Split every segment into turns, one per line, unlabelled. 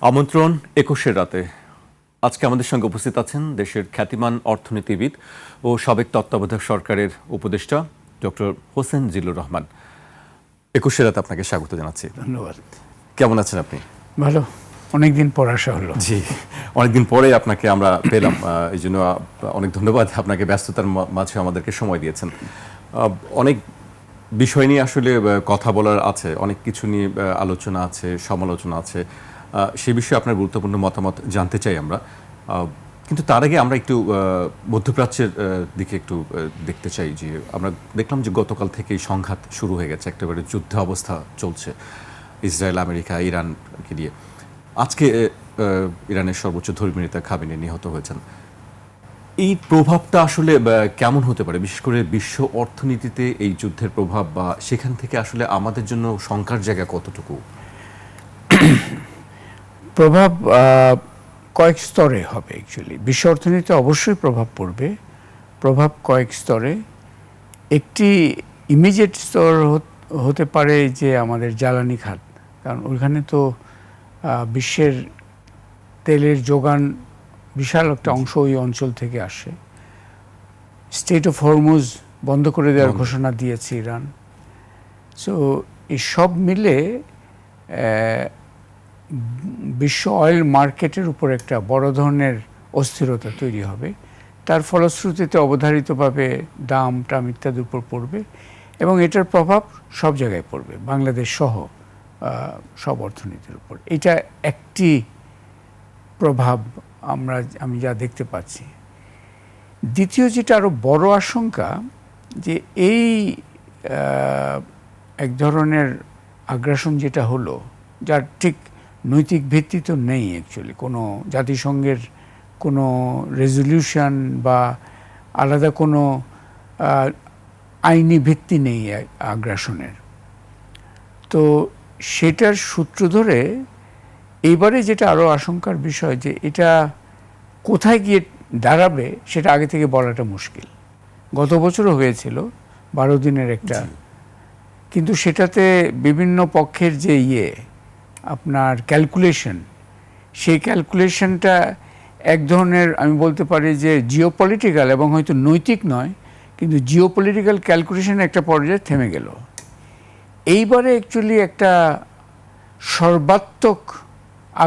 আমন্ত্রণ ২১-এর রাতে। আজকে আমাদের সঙ্গে উপস্থিত আছেন দেশের খ্যাতিমান অর্থনীতিবিদ ও সাবেক তত্ত্বাবধায়ক সরকারের উপদেষ্টা ডক্টর হোসেন জিল্লুর রহমান। ২১-এর রাতে আপনাকে স্বাগত জানাচ্ছি।
ধন্যবাদ।
কেমন আছেন আপনি?
ভালো, অনেকদিন পর আসা হলো।
জি, অনেকদিন পরে আপনাকে আমরা পেলাম, এই জন্য অনেক ধন্যবাদ। আপনাকে ব্যস্ততার মাঝে আমাদেরকে সময় দিয়েছেন। অনেক বিষয় নিয়ে আসলে কথা বলার আছে, অনেক কিছু নিয়ে আলোচনা আছে, সমালোচনা আছে। সেই বিষয়ে আপনার গুরুত্বপূর্ণ মতামত জানতে চাই আমরা। কিন্তু তার আগে আমরা একটু মধ্যপ্রাচ্যের দিকে একটু দেখতে চাই। যে আমরা দেখলাম যে গতকাল থেকেই সংঘাত শুরু হয়ে গেছে, একেবারে যুদ্ধ অবস্থা চলছে ইসরায়েল, আমেরিকা, ইরানকে নিয়ে। আজকে ইরানের সর্বোচ্চ ধর্মীয় নেতা খামেনি নিহত হয়েছেন। এই প্রভাবটা আসলে কেমন হতে পারে, বিশেষ করে বিশ্ব অর্থনীতিতে এই যুদ্ধের প্রভাব, বা সেখান থেকে আসলে আমাদের জন্য শঙ্কার জায়গা কতটুকু?
প্রভাব কয়েক স্তরে হবে। অ্যাকচুয়ালি বিশ্ব অর্থনীতিতে অবশ্যই প্রভাব পড়বে। প্রভাব কয়েক স্তরে। একটি ইমিডিয়েট স্তর হতে পারে যে আমাদের জ্বালানি খাত, কারণ ওইখানে তো বিশ্বের তেলের যোগান বিশাল একটা অংশ ওই অঞ্চল থেকে আসে। স্টেট অফ হরমুজ বন্ধ করে দেওয়ার ঘোষণা দিয়েছে ইরান। সো এই সব মিলে বিশ্ব অয়েল মার্কেটের উপর একটা বড় ধরনের অস্থিরতা তৈরি হবে। তার ফলশ্রুতিতে অবধারিতভাবে দাম টাম ইত্যাদির উপর পড়বে, এবং এটার প্রভাব সব জায়গায় পড়বে, বাংলাদেশ সহ সব অর্থনীতির উপর। এটা একটি প্রভাব আমি যা দেখতে পাচ্ছি। দ্বিতীয় যেটা আরও বড় আশঙ্কা, যে এই এক ধরনের আগ্রাসন যেটা হলো, যার ঠিক নৈতিক ভিত্তি তো নেই অ্যাকচুয়ালি, কোনো জাতিসংঘের কোনো রেজলিউশন বা আলাদা কোনো আইনি ভিত্তি নেই আগ্রাসনের। তো সেটার সূত্র ধরে এইবারে যেটা আরও আশঙ্কার বিষয়, যে এটা কোথায় গিয়ে দাঁড়াবে সেটা আগে থেকে বলাটা মুশকিল। গত বছরও হয়েছিল 12 দিনের একটা, কিন্তু সেটাতে বিভিন্ন পক্ষের যে আপনার ক্যালকুলেশন, সেই ক্যালকুলেশনটা এক ধরনের, আমি বলতে পারি যে জিওপলিটিক্যাল এবং হয়তো নৈতিক নয়, কিন্তু জিওপলিটিক্যাল ক্যালকুলেশন একটা পর্যায়ে থেমে গেল। এইবারে অ্যাকচুয়ালি একটা সর্বাত্মক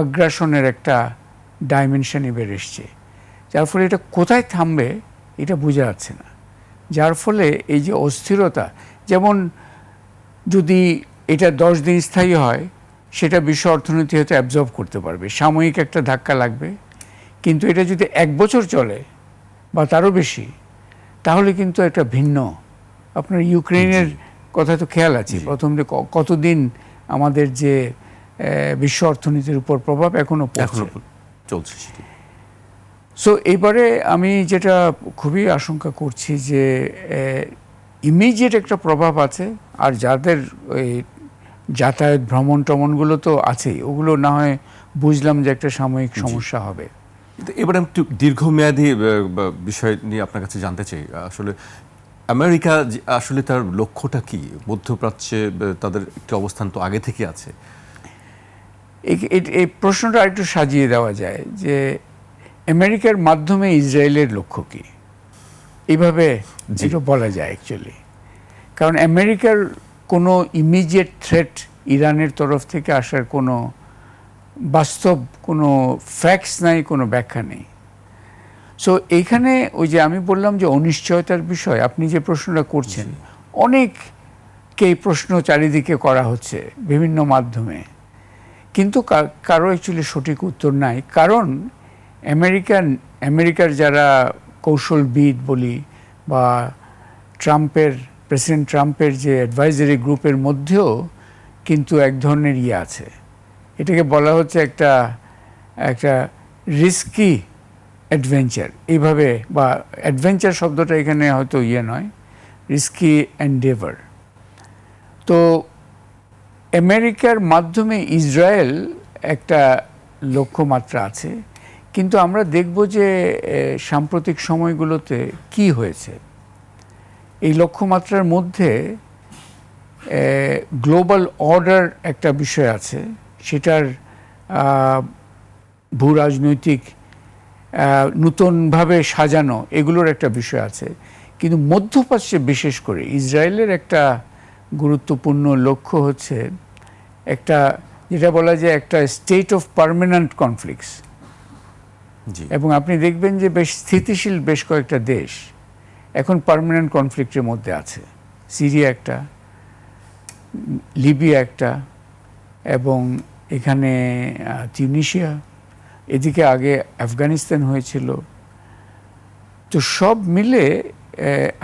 আগ্রাসনের একটা ডাইমেনশন এবার এসছে, যার ফলে এটা কোথায় থামবে এটা বোঝা যাচ্ছে না। যার ফলে এই যে অস্থিরতা, যেমন যদি এটা 10 দিন স্থায়ী হয়, সেটা বিশ্ব অর্থনীতি হয়তো অ্যাবজর্ব করতে পারবে, সাময়িক একটা ধাক্কা লাগবে। কিন্তু এটা যদি 1 বছর চলে বা তারও বেশি, তাহলে কিন্তু একটা ভিন্ন। আপনার ইউক্রেনের কথা তো খেয়াল আছে, প্রথম যে কতদিন আমাদের যে বিশ্ব অর্থনীতির উপর প্রভাব এখনো
চলছে।
সো এইবারে আমি যেটা খুবই আশঙ্কা করছি, যে ইমিডিয়েট একটা প্রভাব আছে, আর যাদের ওই যাতায়াত ভ্রমণ টমনগুলো তো আছেই, ওগুলো না হয় বুঝলাম যে একটা সাময়িক সমস্যা হবে।
এবার একটু দীর্ঘমেয়াদী বিষয় নিয়ে আপনার কাছে জানতে চাই। আসলে আমেরিকা আসলে তার লক্ষ্যটা কি? মধ্যপ্রাচ্যে তাদের একটি অবস্থান তো আগে থেকে আছে।
এই প্রশ্নটা আরেকটু সাজিয়ে দেওয়া যায়, যে আমেরিকার মাধ্যমে ইসরায়েলের লক্ষ্য কি, এইভাবে যেটা বলা যায় অ্যাকচুয়ালি। কারণ আমেরিকার কোনো ইমিডিয়েট থ্রেট ইরানের তরফ থেকে আসার কোনো বাস্তব কোনো ফ্যাক্টস নাই, কোনো ব্যাখ্যা নেই। সো এইখানে ওই যে আমি বললাম যে অনিশ্চয়তার বিষয়, আপনি যে প্রশ্নটা করছেন, অনেককেই প্রশ্ন চারিদিকে করা হচ্ছে বিভিন্ন মাধ্যমে, কিন্তু কারো অ্যাকচুয়ালি সঠিক উত্তর নাই। কারণ আমেরিকার যারা কৌশলবিদ বলি, বা প্রেসিডেন্ট ট্রাম্পের যে অ্যাডভাইজারি গ্রুপের মধ্যেও কিন্তু এক ধরনের আছে, এটাকে বলা হচ্ছে একটা রিস্কি অ্যাডভেঞ্চার, এইভাবে, বা অ্যাডভেঞ্চার শব্দটা এখানে হয়তো নয়, রিস্কি এন্ডেভার। তো আমেরিকার মাধ্যমে ইসরায়েল একটা লক্ষ্যমাত্রা আছে, কিন্তু আমরা দেখব যে সাম্প্রতিক সময়গুলোতে কি হয়েছে। এই লক্ষ্যমাত্রার মধ্যে গ্লোবাল অর্ডার একটা বিষয় আছে, সেটার ভূ রাজনৈতিক নতুনভাবে সাজানো, এগুলোর একটা বিষয় আছে। কিন্তু মধ্যপ্রাচ্যে বিশেষ করে ইসরায়েলের একটা গুরুত্বপূর্ণ লক্ষ্য হচ্ছে একটা, যেটা বলা যায় একটা স্টেট অফ পার্মানেন্ট কনফ্লিক্টস।
জি।
এবং আপনি দেখবেন যে বেশ স্থিতিশীল বেশ কয়েকটা দেশ এখন পার্মানেন্ট কনফ্লিক্টের মধ্যে আছে। সিরিয়া একটা, লিবিয়া একটা, এবং এখানে তিউনিশিয়া, এদিকে আগে আফগানিস্তান হয়েছিল। তো সব মিলে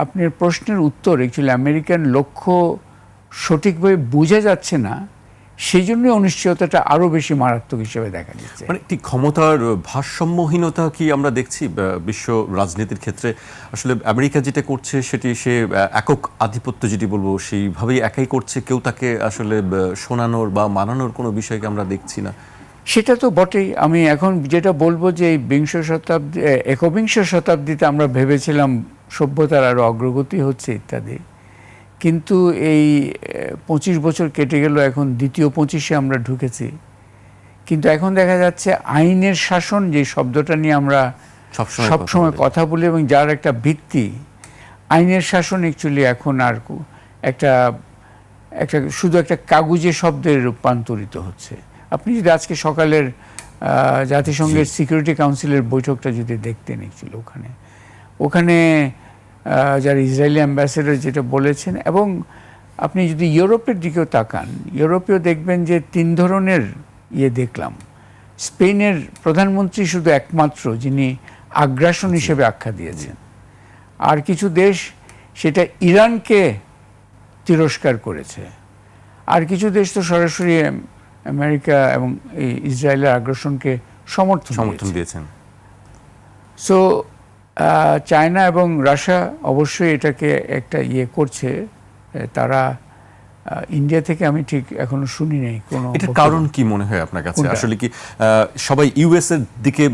আপনার প্রশ্নের উত্তর অ্যাকচুয়ালি আমেরিকান লক্ষ্য সঠিকভাবে বোঝা যাচ্ছে না, সেই জন্য অনিশ্চয়তাটা আরও বেশি মারাত্মক হিসেবে দেখা দিচ্ছে।
মানে একটি ক্ষমতার ভারসাম্যহীনতা কি আমরা দেখছি বিশ্ব রাজনীতির ক্ষেত্রে? আসলে আমেরিকা যেটা করছে সেটি সে একক আধিপত্য যেটি বলবো সেইভাবেই একাই করছে, কেউ তাকে আসলে শোনানোর বা মানানোর কোনো বিষয়কে আমরা দেখছি না।
সেটা তো বটেই। আমি এখন যেটা বলবো যে এই একবিংশ শতাব্দীতে আমরা ভেবেছিলাম সভ্যতার আরও অগ্রগতি হচ্ছে ইত্যাদি, কিন্তু এই 25 বছর কেটে গেল, এখন দ্বিতীয় 25-এ আমরা ঢুকেছি। কিন্তু এখন দেখা যাচ্ছে আইনের শাসন, যে শব্দটা নিয়ে আমরা সবসময় কথা বলি এবং যার একটা ভিত্তি, আইনের শাসন অ্যাকচুয়ালি এখন আর একটা শুধু একটা কাগুজে শব্দে রূপান্তরিত হচ্ছে। আপনি যদি আজকে সকালের জাতিসংঘের সিকিউরিটি কাউন্সিলের বৈঠকটা যদি দেখতেন, অ্যাকচুয়ালি ওখানে যারা ইসরায়েলি অ্যাম্বাসেডর যেটা বলেছেন, এবং আপনি যদি ইউরোপের দিকেও তাকান, ইউরোপেও দেখবেন যে 3 ধরনের দেখলাম। স্পেনের প্রধানমন্ত্রী শুধু একমাত্র যিনি আগ্রাসন হিসেবে আখ্যা দিয়েছেন, আর কিছু দেশ সেটা ইরানকে তিরস্কার করেছে, আর কিছু দেশ তো সরাসরি আমেরিকা এবং ইসরায়েলের আগ্রাসনকে সমর্থন
দিয়েছেন।
সো চায়না এবং রাশিয়া অবশ্যই এটাকে একটা করছে। তারা ইন্ডিয়া থেকে আমি ঠিক এখনো শুনি নাই কোনো।
এটার কারণ কি মনে হয় আপনার কাছে? আসলে কি সবাই ইউএস এর দিকে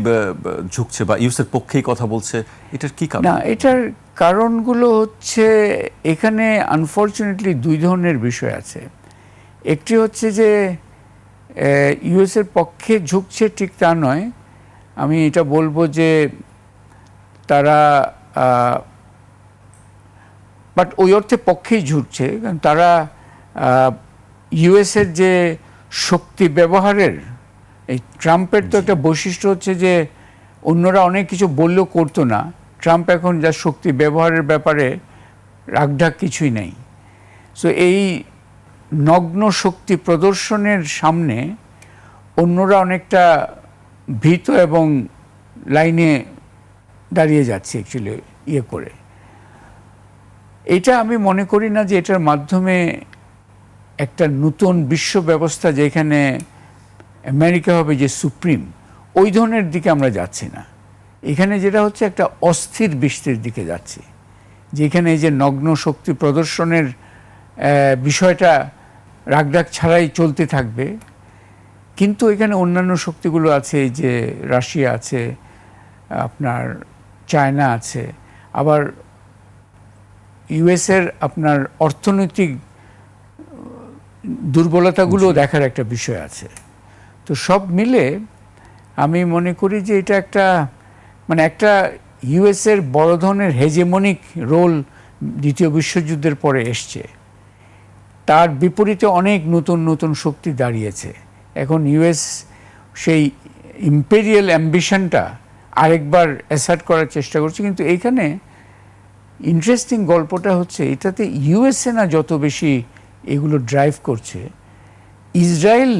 ঝুঁকছে বা ইউএস এর পক্ষেই কথা বলছে? এটার কি কারণ?
না, এটার কারণগুলো হচ্ছে এখানে আনফরচুনেটলি 2 ধরনের বিষয় আছে। একটি হচ্ছে যে ইউএস এর পক্ষে ঝুঁকছে ঠিক তা নয়, আমি এটা বলবো যে তারা বাট ওই অর্থে পক্ষেই ঝুঁকছে, কারণ তারা ইউএসের যে শক্তি ব্যবহারের, এই ট্রাম্পের তো একটা বৈশিষ্ট্য হচ্ছে যে অন্যরা অনেক কিছু বললেও করতো না, ট্রাম্প এখন যা শক্তি ব্যবহারের ব্যাপারে রাগঢাক কিছুই নেই। সো এই নগ্ন শক্তি প্রদর্শনের সামনে অন্যরা অনেকটা ভীত এবং লাইনে দাঁড়িয়ে যাচ্ছে অ্যাকচুয়ালি করে। এটা আমি মনে করি না যে এটার মাধ্যমে একটা নতুন বিশ্ব ব্যবস্থা, যেখানে আমেরিকা হবে যে সুপ্রিম, ওই ধরনের দিকে আমরা যাচ্ছি না। এখানে যেটা হচ্ছে একটা অস্থির বিশ্বের দিকে যাচ্ছি, যেখানে এই যে নগ্ন শক্তি প্রদর্শনের বিষয়টা রাগঢাক ছাড়াই চলতে থাকবে। কিন্তু এখানে অন্যান্য শক্তিগুলো আছে, যে রাশিয়া আছে, আপনার চায়না আছে, আবার ইউএসের আপনার অর্থনৈতিক দুর্বলতাগুলো দেখার একটা বিষয় আছে। তো সব মিলে আমি মনে করি যে এটা একটা একটা ইউএসের বড় ধরনের হেজেমনিক রোল দ্বিতীয় বিশ্বযুদ্ধের পরে এসছে, তার বিপরীতে অনেক নতুন নতুন শক্তি দাঁড়িয়েছে। এখন ইউএস সেই ইম্পেরিয়াল অ্যাম্বিশনটা আরেকবার অ্যাসার্ট করার চেষ্টা করছে। কিন্তু এইখানে ইন্টারেস্টিং গল্পটা হচ্ছে, এটাতে ইউএসএ না যত বেশি এগুলো ড্রাইভ করছে, ইসরায়েল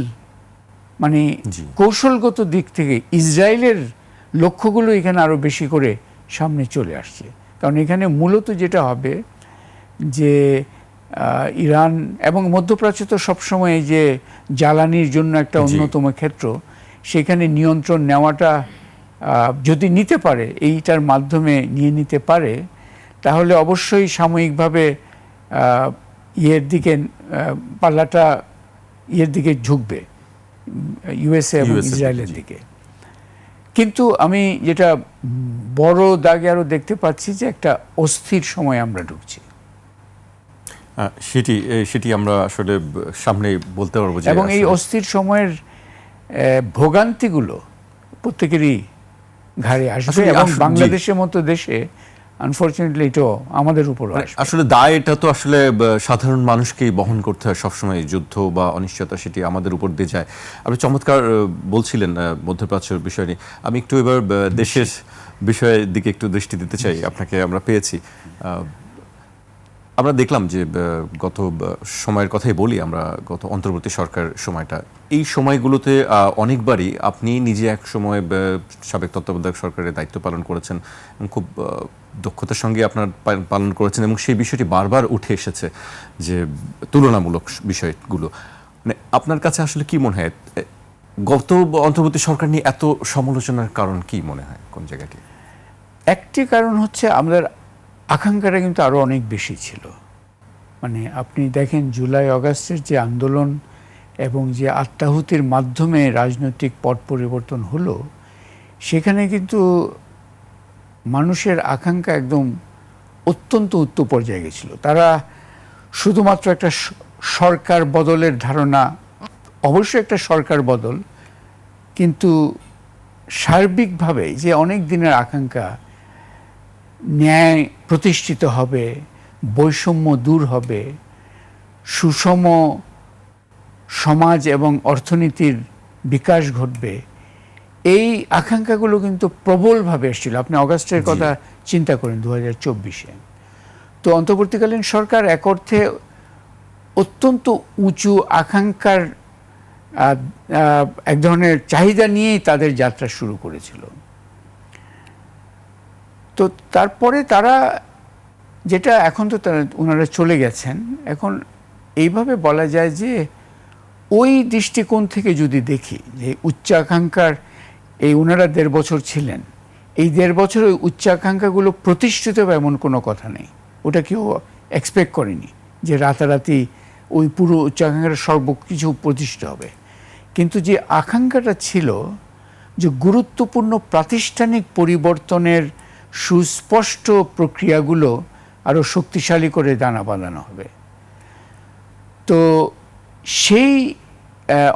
কৌশলগত দিক থেকে ইসরায়েলের লক্ষ্যগুলো এখানে আরও বেশি করে সামনে চলে আসছে। কারণ এখানে মূলত যেটা হবে যে ইরান এবং মধ্যপ্রাচ্য তো সবসময় এই যে জ্বালানির জন্য একটা অন্যতম ক্ষেত্র, সেখানে নিয়ন্ত্রণ নেওয়াটা যদি নিতে পারে, এইটার মাধ্যমে নিয়ে নিতে পারে, তাহলে অবশ্যই সাময়িকভাবে পাল্লাটা দিকে ঝুঁকবে, ইউএসএ এবং ইসরায়েলের দিকে। কিন্তু আমি যেটা বড় দাগে আরও দেখতে পাচ্ছি যে একটা অস্থির সময় আমরা ঢুকছি।
সেটি আমরা আসলে সামনে বলতে পারবো।
এবং এই অস্থির সময়ের ভোগান্তিগুলো প্রত্যেকেরই ঘাড়ে আসবে
আসলে
এবং
জি।
বাংলাদেশের মতো দেশে আনফরচুনেটলি এটাও আমাদের উপরও আসবে।
আসলে দায় এটা তো আসলে সাধারণ মানুষকেই বহন করতে হয় সবসময়, যুদ্ধ বা অনিশ্চয়তা সেটি আমাদের উপর দিয়ে যায়। আপনি চমৎকার বলছিলেন মধ্যপ্রাচ্যের বিষয় নিয়ে। আমি একটু এবার দেশের বিষয়ের দিকে একটু দৃষ্টি দিতে চাই। আপনাকে আমরা পেয়েছি, আমরা দেখলাম যে গত সময়ের কথাই বলি আমরা, গত অন্তর্বর্তী সরকার সময়টা, এই সময়গুলোতে অনেকবারই আপনি নিজে এক সময় সাবেক তত্ত্বাবধায়ক সরকারের দায়িত্ব পালন করেছেন এবং খুব দক্ষতার সঙ্গে আপনার পালন করেছেন এবং সেই বিষয়টি বারবার উঠে এসেছে যে তুলনামূলক বিষয়গুলো। মানে আপনার কাছে আসলে কি মনে হয় গত অন্তর্বর্তী সরকার নিয়ে এত সমালোচনার কারণ কি মনে হয়, কোন জায়গাটি?
একটি কারণ হচ্ছে আমাদের আকাঙ্ক্ষাটা কিন্তু আরও অনেক বেশি ছিল। মানে আপনি দেখেন জুলাই অগাস্টের যে আন্দোলন এবং যে আত্মাহুতির মাধ্যমে রাজনৈতিক পট পরিবর্তন হলো, সেখানে কিন্তু মানুষের আকাঙ্ক্ষা একদম অত্যন্ত উচ্চ পর্যায়ে গেছিল। তারা শুধুমাত্র একটা সরকার বদলের ধারণা, অবশ্যই একটা সরকার বদল, কিন্তু সার্বিকভাবে যে অনেক দিনের আকাঙ্ক্ষা, ন্যায় প্রতিষ্ঠিত হবে, বৈষম্য দূর হবে, সুষম সমাজ এবং অর্থনীতির বিকাশ ঘটবে, এই আকাঙ্ক্ষাগুলো কিন্তু প্রবলভাবে এসেছিল। আপনি অগাস্টের কথা চিন্তা করেন 2024-এ। তো অন্তর্বর্তীকালীন সরকার এক অর্থে অত্যন্ত উঁচু আকাঙ্ক্ষার এক ধরনের চাহিদা নিয়েই তাদের যাত্রা শুরু করেছিল। তো তারপরে তারা যেটা, এখন তো ওনারা চলে গেছেন, এখন এইভাবে বলা যায় যে ওই দৃষ্টিকোণ থেকে যদি দেখি যে উচ্চাকাঙ্ক্ষার এই ওনারা 1.5 বছর ছিলেন, এই 1.5 বছর ওই উচ্চাকাঙ্ক্ষাগুলো প্রতিষ্ঠিত হবে এমন কোনো কথা নেই। ওটা কেউ এক্সপেক্ট করেনি যে রাতারাতি ওই পুরো উচ্চাকাঙ্ক্ষার সর্বকিছু প্রতিষ্ঠিত হবে। কিন্তু যে আকাঙ্ক্ষাটা ছিল যে গুরুত্বপূর্ণ প্রাতিষ্ঠানিক পরিবর্তনের সুস্পষ্ট প্রক্রিয়াগুলো আরও শক্তিশালী করে দানা বাঁধানো হবে। তো সেই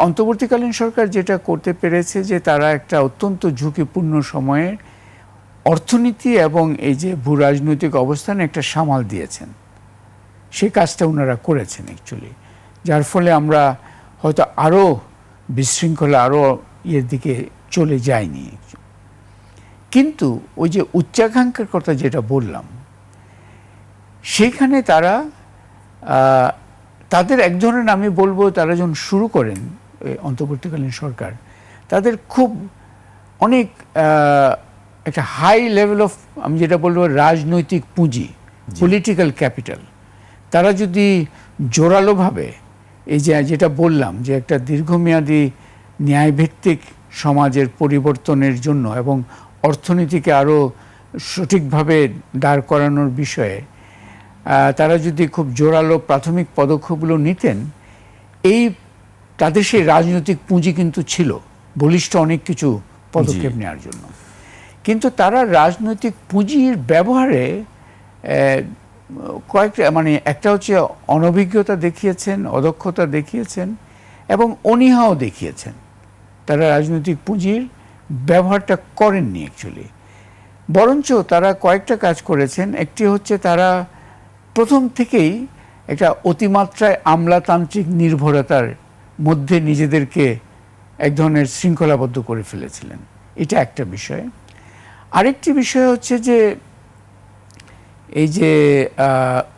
অন্তর্বর্তীকালীন সরকার যেটা করতে পেরেছে যে তারা একটা অত্যন্ত ঝুঁকিপূর্ণ সময়ে অর্থনীতি এবং এই যে ভূ রাজনৈতিক অবস্থানে একটা সামাল দিয়েছেন। সেই কাজটা ওনারা করেছেন অ্যাকচুয়ালি, যার ফলে আমরা হয়তো আরও বিশৃঙ্খলা, আরও ইয়ের দিকে চলে যায়নি। কিন্তু ওই যে উচ্চাকাঙ্ক্ষার কথা যেটা বললাম, সেখানে তারা তাদের এক ধরনের, আমি বলবো তারা যখন শুরু করেন অন্তর্বর্তীকালীন সরকার, তাদের খুব অনেক একটা হাই লেভেল অফ, আমি যেটা বলবো রাজনৈতিক পুঁজি, পলিটিক্যাল ক্যাপিটাল, তারা যদি জোরালোভাবে এই যে যেটা বললাম যে একটা দীর্ঘমেয়াদী ন্যায়ভিত্তিক সমাজের পরিবর্তনের জন্য এবং অর্থনীতিকে আরও সঠিকভাবে দাঁড় করানোর বিষয়ে তারা যদি খুব জোরালো প্রাথমিক পদক্ষেপগুলো নিতেন, এই তাদের সেই রাজনৈতিক পুঁজি কিন্তু ছিল বলিষ্ঠ অনেক কিছু পদক্ষেপ নেওয়ার জন্য। কিন্তু তারা রাজনৈতিক পুঁজির ব্যবহারে কয়েকটা, মানে একটা হচ্ছে অনভিজ্ঞতা দেখিয়েছেন, অদক্ষতা দেখিয়েছেন এবং অনীহাও দেখিয়েছেন। তারা রাজনৈতিক পুঁজির ব্যবহারটা করেননি অ্যাকচুয়ালি, বরঞ্চ তারা কয়েকটা কাজ করেছেন। একটি হচ্ছে তারা প্রথম থেকেই একটা অতিমাত্রায় আমলাতান্ত্রিক নির্ভরতার মধ্যে নিজেদেরকে এক ধরনের শৃঙ্খলাবদ্ধ করে ফেলেছিলেন, এটা একটা বিষয়। আরেকটি বিষয় হচ্ছে যে এই যে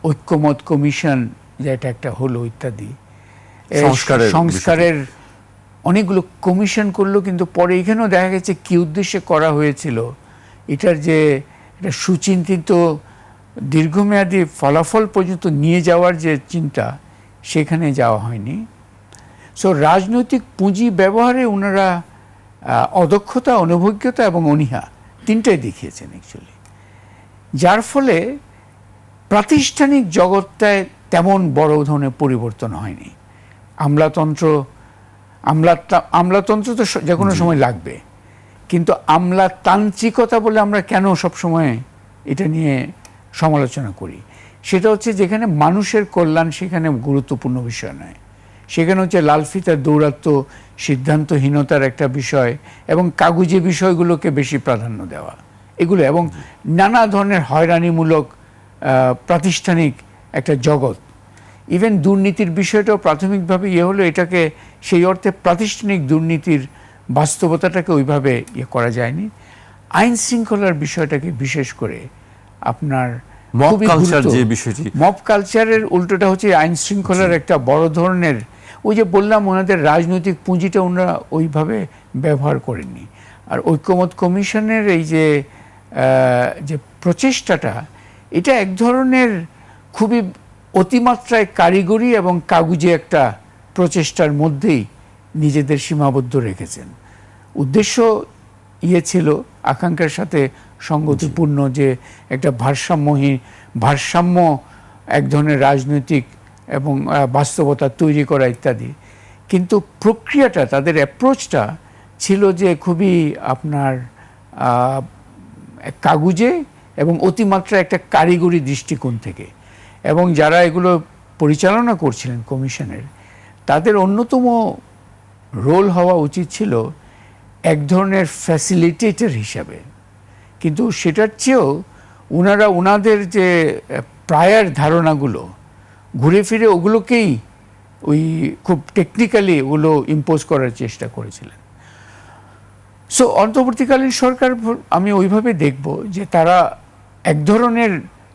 ঐক্যমত কমিশন যেটা একটা হলো ইত্যাদি, সংস্কারের অনেকগুলো কমিশন করলো, কিন্তু পরে এখানেও দেখা গেছে কি উদ্দেশ্যে করা হয়েছিল, এটার যে এটা সুচিন্তিত দীর্ঘমেয়াদী ফলাফল পর্যন্ত নিয়ে যাওয়ার যে চিন্তা, সেখানে যাওয়া হয়নি। সো রাজনৈতিক পুঁজি ব্যবহারে ওনারা অদক্ষতা, অনভিজ্ঞতা এবং অনীহা তিনটাই দেখিয়েছেন অ্যাকচুয়ালি, যার ফলে প্রাতিষ্ঠানিক জগৎটায় তেমন বড় ধরনের পরিবর্তন হয়নি। আমলাতন্ত্র তো যে কোনো সময় লাগবে, কিন্তু আমলাতান্ত্রিকতা বলে আমরা কেন সবসময় এটা নিয়ে সমালোচনা করি, সেটা হচ্ছে যেখানে মানুষের কল্যাণ সেখানে গুরুত্বপূর্ণ বিষয় নয়, সেখানে হচ্ছে লাল ফিতার দৌরাত্ম্য, সিদ্ধান্তহীনতার একটা বিষয় এবং কাগুজে বিষয়গুলোকে বেশি প্রাধান্য দেওয়া, এগুলো এবং নানা ধরনের হয়রানিমূলক প্রাতিষ্ঠানিক একটা জগৎ। ইভেন দুর্নীতির বিষয়টাও প্রাথমিকভাবে হলো, এটাকে সেই অর্থে প্রাতিষ্ঠানিক দুর্নীতির বাস্তবতাটাকে ওইভাবে করা যায়নি। আইন শৃঙ্খলার বিষয়টাকে বিশেষ করে আপনার
মব কালচার যে বিষয়টি,
মব কালচারের উল্টোটা হচ্ছে আইন শৃঙ্খলার একটা বড় ধরনের, ওই যে বললাম ওনাদের রাজনৈতিক পুঁজিটা ওনারা ওইভাবে ব্যবহার করেননি। আর ঐক্যমত কমিশনের এই যে প্রচেষ্টাটা, এটা এক ধরনের খুবই অতিমাত্রায় কারিগরি এবং কাগুজে একটা প্রচেষ্টার মধ্যেই নিজেদের সীমাবদ্ধ রেখেছেন। উদ্দেশ্য ছিল আকাঙ্ক্ষার সাথে সঙ্গতিপূর্ণ, যে একটা ভারসাম্য এক ধরনের রাজনৈতিক এবং বাস্তবতা তৈরি করা ইত্যাদি। কিন্তু প্রক্রিয়াটা, তাদের অ্যাপ্রোচটা ছিল যে খুবই আপনার কাগুজে এবং অতিমাত্রা একটা কারিগরি দৃষ্টিকোণ থেকে। এবং যারা এগুলো পরিচালনা করছিলেন কমিশনের, তাদের অন্যতম রোল হওয়া উচিত ছিল এক ধরনের ফ্যাসিলিটেটর হিসাবে। কিন্তু সেটার চেয়েও ওনাদের যে প্রায়ার ধারণাগুলো ঘুরে ফিরে ওগুলোকেই ওই খুব টেকনিক্যালি ওগুলো ইম্পোজ করার চেষ্টা করেছিলেন। সো অন্তর্বর্তীকালীন সরকার আমি ওইভাবে দেখব যে তারা এক ধরনের,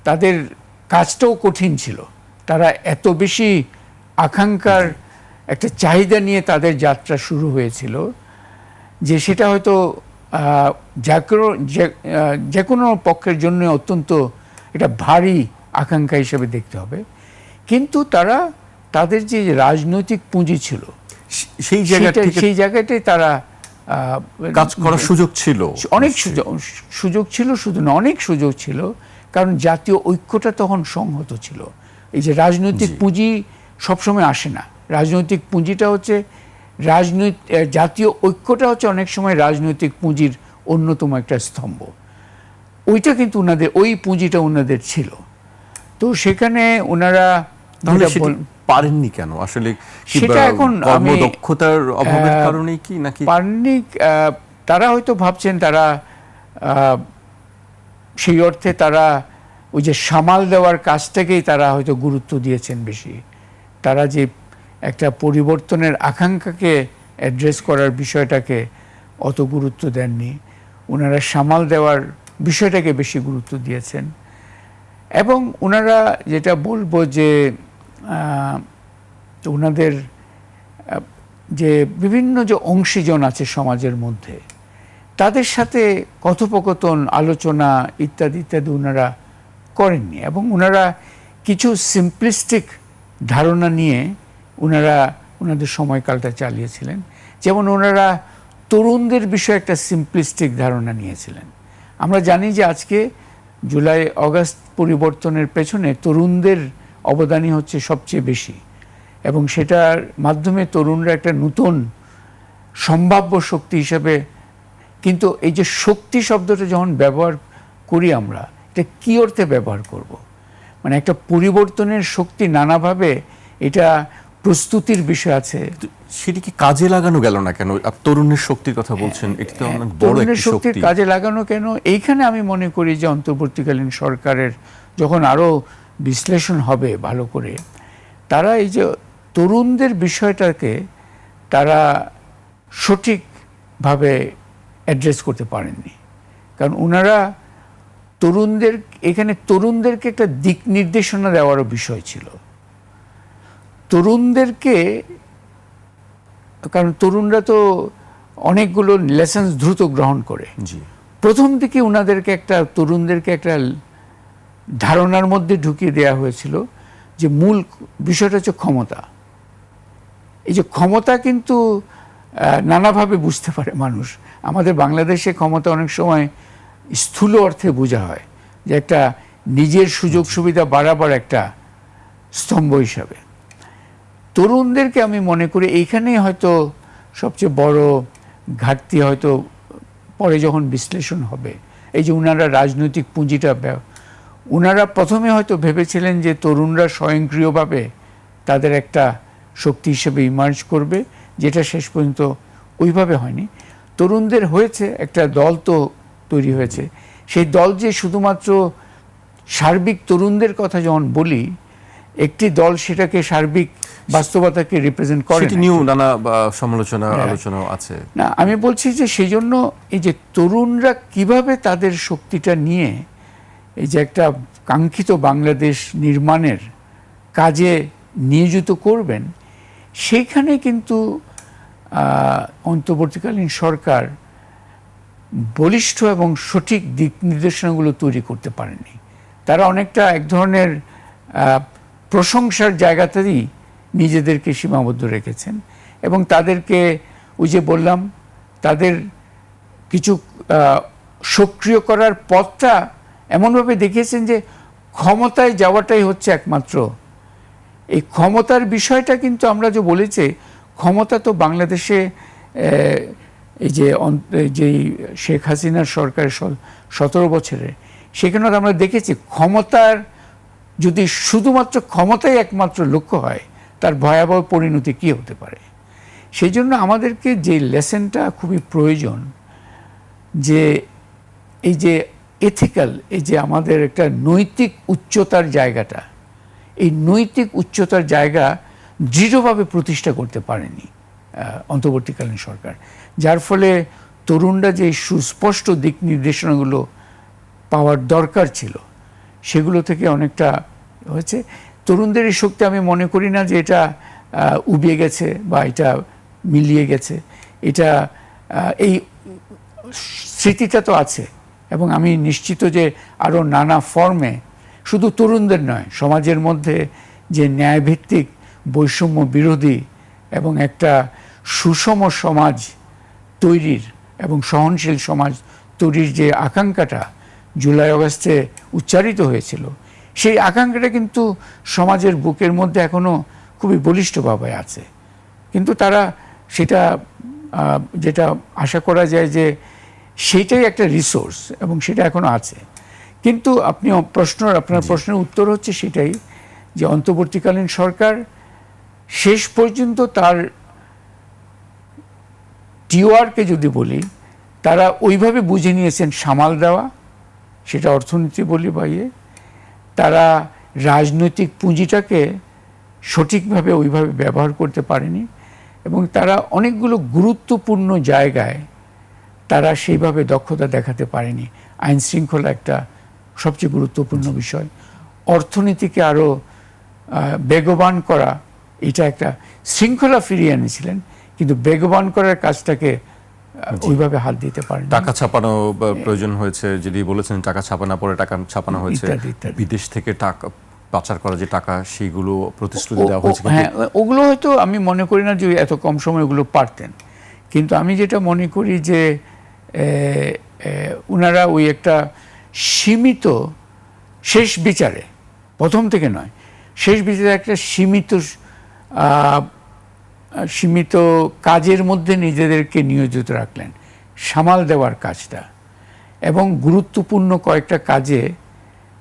তাদের কাজটাও কঠিন ছিল। তারা এত বেশি আকাঙ্ক্ষার একটা চাহিদা নিয়ে তাদের যাত্রা শুরু হয়েছিল যে সেটা হয়তো যে কোনো পক্ষের জন্য অত্যন্ত এটা ভারী আকাঙ্ক্ষা হিসেবে দেখতে হবে। কিন্তু তাদের যে রাজনৈতিক পুঁজি ছিল সেই জায়গাটাই তারা
কাজ করার সুযোগ ছিল,
অনেক সুযোগ ছিল, শুধু না অনেক সুযোগ ছিল। কারণ জাতীয় ঐক্যটা তখন সংহত ছিল। এই যে রাজনৈতিক পুঁজি সবসময় আসে না, রাজনৈতিক পুঁজিটা হচ্ছে জাতীয় ঐক্যটা হচ্ছে অনেক সময় রাজনৈতিক পুঁজির অন্যতম একটা স্তম্ভ। ওইটা কিন্তু ওই পুঁজিটা ওনাদের ছিল। তো সেখানে ওনারা
পারেননি কেন আসলে?
সেটা এখন
দক্ষতার অভাবের কারণেই কি, নাকি
পারেননি? তারা হয়তো ভাবছেন তারা সেই অর্থে তারা ওই যে সামাল দেওয়ার কাজটাকেই তারা হয়তো গুরুত্ব দিয়েছেন বেশি। তারা যে একটা পরিবর্তনের আকাঙ্ক্ষাকে অ্যাড্রেস করার বিষয়টাকে অত গুরুত্ব দেননি, ওনারা সামাল দেওয়ার বিষয়টাকে বেশি গুরুত্ব দিয়েছেন। এবং ওনারা যেটা বলবো যে ওনাদের যে বিভিন্ন যে অংশীজন আছে সমাজের মধ্যে, তাদের সাথে কথোপকথন, আলোচনা ইত্যাদি ইত্যাদি ওনারা করেননি। এবং ওনারা কিছু সিম্পলিস্টিক ধারণা নিয়ে ওনাদের সময়কালটা চালিয়েছিলেন। যেমন ওনারা তরুণদের বিষয়ে একটা সিম্পলিস্টিক ধারণা নিয়েছিলেন। আমরা জানি যে আজকে জুলাই অগাস্ট পরিবর্তনের পেছনে তরুণদের অবদানই হচ্ছে সবচেয়ে বেশি, এবং সেটার মাধ্যমে তরুণরা একটা নতুন সম্ভাব্য শক্তি হিসেবে। কিন্তু এই যে শক্তি শব্দটা যখন ব্যবহার করি আমরা, এটা কী অর্থে ব্যবহার করব? মানে একটা পরিবর্তনের শক্তি নানাভাবে, এটা প্রস্তুতির বিষয় আছে।
সেটিকে কাজে লাগানো গেল না কেন? তরুণের শক্তির কথা বলছেন, এটা তো অনেক বড় একটা শক্তি।
শক্তির কাজে লাগানো কেন? এইখানে আমি মনে করি যে অন্তর্বর্তীকালীন সরকারের যখন আরও বিশ্লেষণ হবে ভালো করে, তারা এই যে তরুণদের বিষয়টাকে তারা সঠিকভাবে অ্যাড্রেস করতে পারেননি। কারণ ওনারা তরুণদেরকে একটা দিক নির্দেশনা দেওয়ারও বিষয় ছিল তরুণদেরকে। কারণ তরুণরা তো অনেকগুলো লেসন্স দ্রুত গ্রহণ করে। প্রথম দিকে তরুণদেরকে একটা ধারণার মধ্যে ঢুকিয়ে দেওয়া হয়েছিল যে মূল বিষয়টা হচ্ছে ক্ষমতা। এই যে ক্ষমতা কিন্তু নানাভাবে বুঝতে পারে মানুষ। আমাদের বাংলাদেশে ক্ষমতা অনেক সময় স্থূল অর্থে বোঝা হয়, যে একটা নিজের সুযোগ সুবিধা বাড়াবার একটা স্তম্ভ হিসাবে। তরুণদেরকে আমি মনে করি এইখানেই হয়তো সবচেয়ে বড় ঘাটতি, হয়তো পরে যখন বিশ্লেষণ হবে। এই যে ওনারা রাজনৈতিক পুঁজিটা, ওনারা প্রথমে হয়তো ভেবেছিলেন যে তরুণরা স্বয়ংক্রিয়ভাবে তাদের একটা শক্তি হিসেবে ইমার্জ করবে, যেটা শেষ পর্যন্ত ওইভাবে হয়নি। তরুণদের হয়েছে একটা দল তো তৈরি হয়েছে, সেই দল যে শুধুমাত্র সার্বিক তরুণদের কথা যখন বলি, একটি দল সেটাকে সার্বিক বাস্তবতাকে রিপ্রেজেন্ট করে
সেটি নিয়েও নানা সমালোচনা আলোচনাও আছে।
না, আমি বলছি যে সেই জন্য এই যে তরুণরা কিভাবে তাদের শক্তিটা নিয়ে এই যে একটা কাঙ্ক্ষিত বাংলাদেশ নির্মাণের কাজে নিয়োজিত করবেন, সেইখানে কিন্তু অন্তর্বর্তীকালীন সরকার বলিষ্ঠ এবং সঠিক দিক নির্দেশনাগুলো তৈরি করতে পারেনি। তারা অনেকটা এক ধরনের প্রশংসার জায়গাতেই নিজেদেরকে সীমাবদ্ধ রেখেছেন এবং তাদেরকে ওই যে বললাম, তাদের কিছু সক্রিয় করার পথটা এমনভাবে দেখিয়েছেন যে ক্ষমতায় যাওয়াটাই হচ্ছে একমাত্র। এই ক্ষমতার বিষয়টা কিন্তু আমরা যে বলেছি, ক্ষমতা তো বাংলাদেশে এই যে শেখ হাসিনার সরকারের 17 বছরে, সেখানে আমরা দেখেছি ক্ষমতার যদি শুধুমাত্র ক্ষমতাই একমাত্র লক্ষ্য হয়, তার ভয়াবহ পরিণতি কী হতে পারে। সেই জন্য আমাদেরকে যে লেসনটা খুবই প্রয়োজন, যে এই যে এথিক্যাল, এই যে আমাদের একটা নৈতিক উচ্চতার জায়গাটা, এই নৈতিক উচ্চতার জায়গা দৃঢ়ভাবে প্রতিষ্ঠা করতে পারেনি অন্তর্বর্তীকালীন সরকার, যার ফলে তরুণরা যে সুস্পষ্ট দিক নির্দেশনাগুলো পাওয়ার দরকার ছিল সেগুলো থেকে অনেকটা হয়েছে। তরুণদের এই শক্তি আমি মনে করি না যে এটা উবিয়ে গেছে বা এটা মিলিয়ে গেছে, এটা এই স্মৃতিটা তো আছে এবং আমি নিশ্চিত যে আরও নানা ফর্মে, শুধু তরুণদের নয়, সমাজের মধ্যে যে ন্যায়ভিত্তিক বৈষম্য বিরোধী এবং একটা সুষম সমাজ তৈরির এবং সহনশীল সমাজ তৈরির যে আকাঙ্ক্ষাটা জুলাই আগস্টে উচ্চারিত হয়েছিল, সেই আকাঙ্ক্ষাটা কিন্তু সমাজের বুকের মধ্যে এখনও খুবই বলিষ্ঠভাবে আছে। কিন্তু তারা সেটা যেটা আশা করা যায় যে সেইটাই একটা রিসোর্স এবং সেটা এখনও আছে। কিন্তু আপনার প্রশ্নের উত্তর হচ্ছে সেটাই, যে অন্তর্বর্তীকালীন সরকার শেষ পর্যন্ত তার টিওআরকে যদি বলি, তারা ওইভাবে বুঝে নিয়েছেন সামাল দেওয়া, সেটা অর্থনীতি বলি বা তারা রাজনৈতিক পুঁজিটাকে সঠিকভাবে ওইভাবে ব্যবহার করতে পারেনি এবং তারা অনেকগুলো গুরুত্বপূর্ণ জায়গায় তারা সেইভাবে দক্ষতা দেখাতে পারেনি। আইন শৃঙ্খলা একটা সবচেয়ে গুরুত্বপূর্ণ বিষয়, অর্থনীতিকে আরও বেগবান করা, এটা একটা শৃঙ্খলা ফিরিয়ে এনেছিলেন, কিন্তু বেগবান করার কাজটাকে ওইভাবে হাত দিতে পারেন।
টাকা ছাপানো প্রয়োজন হয়েছে, যদি বলেছেন টাকা ছাপানো, পরে টাকা ছাপানো হয়েছে, বিদেশ থেকে টাকা পাচার করা যে টাকা, সেইগুলো প্রতিশ্রুতি দেওয়া হয়েছে।
হ্যাঁ, ওগুলো হয়তো আমি মনে করি না যে এত কম সময় ওগুলো পারতেন, কিন্তু আমি যেটা মনে করি যে ওনারা ওই একটা সীমিত শেষ বিচারে, প্রথম থেকে নয়, শেষ বিচারে একটা সীমিত কাজের মধ্যে নিজেদেরকে নিয়োজিত রাখলেন, সামাল দেওয়ার কাজটা, এবং গুরুত্বপূর্ণ কয়েকটা কাজে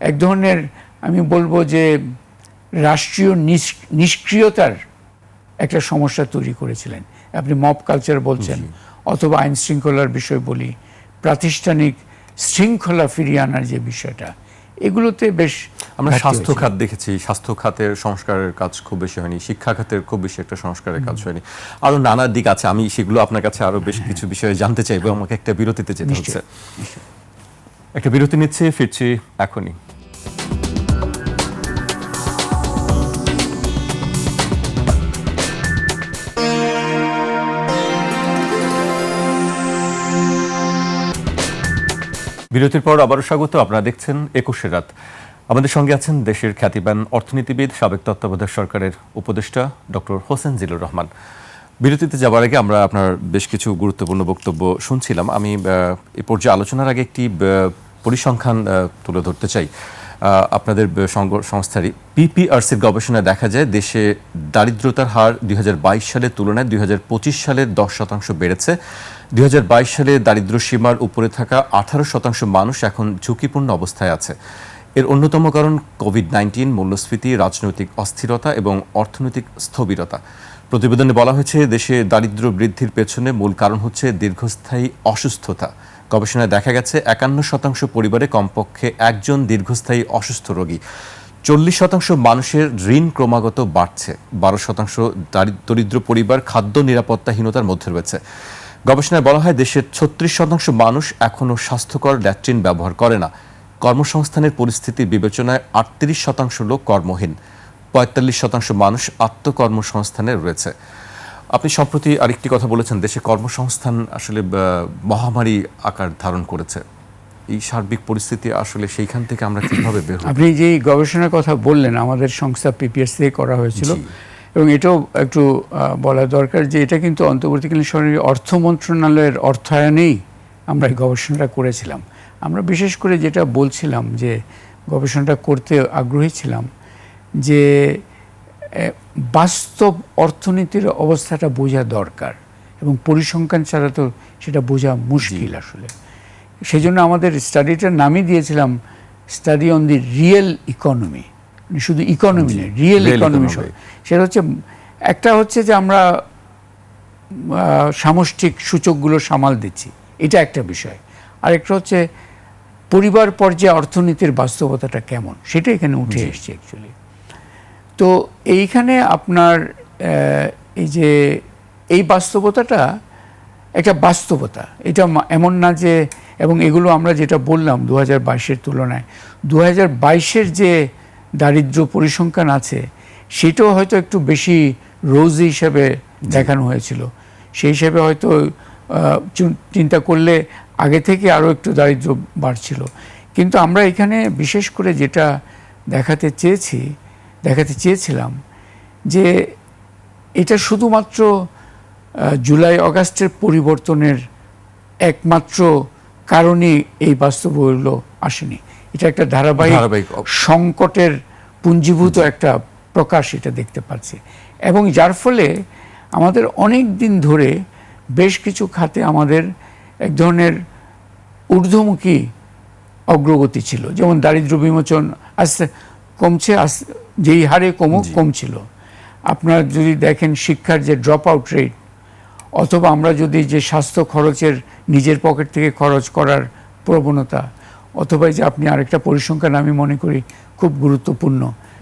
এক ধরনের আমি বলবো যে রাষ্ট্রীয় নিষ্ক্রিয়তার একটা সমস্যা তৈরি করেছিলেন। আপনি মব কালচার বলছেন, অথবা আইন শৃঙ্খলার বিষয় বলি, প্রাতিষ্ঠানিক শৃঙ্খলা ফিরিয়ে আনার যে বিষয়টা, এগুলোতে বেশ
আমরা স্বাস্থ্য খাত দেখেছি, স্বাস্থ্য খাতের সংস্কারের কাজ খুব বেশি হয়নি, শিক্ষা খাতের খুব বেশি একটা সংস্কারের কাজ হয়নি, আরো নানা দিক আছে। আমি সেগুলো আপনার কাছে আরো বেশ কিছু বিষয়ে জানতে চাইবো, আমাকে একটা বিরতিতে যেতে হচ্ছে। একটা বিরতি নিচ্ছে, ফিরছি এখনই। বিরতির পর আবারও স্বাগত। আপনারা দেখছেন 21 রাত। আমাদের সঙ্গে আছেন দেশের খ্যাতিমান অর্থনীতিবিদ, সাবেক তত্ত্বাবধায়ক সরকারের উপদেষ্টা ডক্টর হোসেন জিল্লুর রহমান। বিরতিতে যাওয়ার আগে আমরা আপনার বেশ কিছু গুরুত্বপূর্ণ বক্তব্য শুনছিলাম। আমি এই পর্যায়ে আলোচনার আগে একটি পরিসংখ্যান তুলে ধরতে চাই। আপনাদের সংস্থারই পিপিআরসির গবেষণায় দেখা যায় দেশে দারিদ্রতার হার 2022 সালের তুলনায় 2025 সালে 10% বেড়েছে। 2022 সালে দারিদ্র্য সীমার উপরে থাকা 18% মানুষ এখন ঝুঁকিপূর্ণ অবস্থায় আছে। এর অন্যতম কারণ কোভিড-19, মূল্যস্ফীতি, রাজনৈতিক অস্থিরতা এবং অর্থনৈতিক স্থবিরতা। প্রতিবেদনে বলা হয়েছে, দেশে দারিদ্র্য বৃদ্ধির পেছনে মূল কারণ হচ্ছে দীর্ঘস্থায়ী অসুস্থতা। গবেষণায় দেখা গেছে 51% পরিবারে কমপক্ষে একজন দীর্ঘস্থায়ী অসুস্থ রোগী। 40% মানুষের ঋণ ক্রমাগত বাড়ছে। 12% দরিদ্র পরিবার খাদ্য নিরাপত্তাহীনতার মধ্যে রয়েছে। গবেষণায় বলা হয়, দেশের 36% মানুষ এখনও স্বাস্থ্যকর ল্যাট্রিন ব্যবহার করে না। কর্মসংস্থানের পরিস্থিতির বিবেচনায় 38% লোক কর্মহীন। 45% মানুষ আত্মকর্মসংস্থানে রয়েছে। আপনি সম্প্রতি আরেকটি কথা বলেছেন, দেশে কর্মসংস্থান আসলে মহামারী আকার ধারণ করেছে। এই সার্বিক পরিস্থিতি আসলে সেইখান থেকে আমরা কিভাবে বের হব?
আপনি যে গবেষণার কথা বললেন, আমাদের সংস্থা পিপিএস থেকে করা হয়েছিল, এবং এটাও একটু বলা দরকার যে এটা কিন্তু অন্তর্বর্তীকালীন সরকারের অর্থ মন্ত্রণালয়ের অর্থায়নেই আমরা এই গবেষণাটা করেছিলাম। আমরা বিশেষ করে যেটা বলছিলাম যে গবেষণাটা করতে আগ্রহী ছিলাম যে বাস্তব অর্থনীতির অবস্থাটা বোঝা দরকার, এবং পরিসংখ্যান ছাড়া তো সেটা বোঝা মুশকিল আসলে। সেই জন্য আমাদের স্টাডিটার নামই দিয়েছিলাম study on the real economy, শুধু ইকোনমি নয়, রিয়েল ইকোনমি। সেটা হচ্ছে, একটা হচ্ছে যে আমরা সামষ্টিক সূচকগুলো সামাল দিচ্ছি, এটা একটা বিষয়। আরেকটা হচ্ছে পরিবার পর্যায়ে অর্থনীতির বাস্তবতাটা কেমন, সেটা এখানে উঠে এসছে অ্যাকচুয়ালি। তো এইখানে আপনার এই যে এই বাস্তবতাটা একটা বাস্তবতা, এটা এমন না যে, এবং এগুলো আমরা যেটা বললাম 2022-এর তুলনায় 2022-এর যে দারিদ্র পরিসংখ্যান আছে সেটাও হয়তো একটু বেশি রোজি হিসাবে দেখানো হয়েছিল। সেই হিসাবে হয়তো চিন্তা করলে আগে থেকে আরও একটু দারিদ্র বাড়ছিল। কিন্তু আমরা এখানে বিশেষ করে যেটা দেখাতে চেয়েছিলাম যে এটা শুধুমাত্র জুলাই আগস্টের পরিবর্তনের একমাত্র কারণে এই বাস্তবগুলো আসেনি। এটা একটা ধারাবাহিক সংকটের পুঞ্জীভূত একটা প্রকাশ এটা দেখতে পাচ্ছি, এবং যার ফলে আমাদের অনেক দিন ধরে বেশ কিছু খাতে আমাদের এক ধরনের ঊর্ধ্বমুখী অগ্রগতি ছিল। যেমন দারিদ্র্য বিমোচন আস্তে কমছে, যেই হারে কমছিল। আপনারা যদি দেখেন শিক্ষার যে ড্রপ আউট রেট, অথবা আমরা যদি যে স্বাস্থ্য খরচের নিজের পকেট থেকে খরচ করার প্রবণতা, অথবা যে আপনি আরেকটা পরিসংখ্যান আমি মনে করি খুব গুরুত্বপূর্ণ,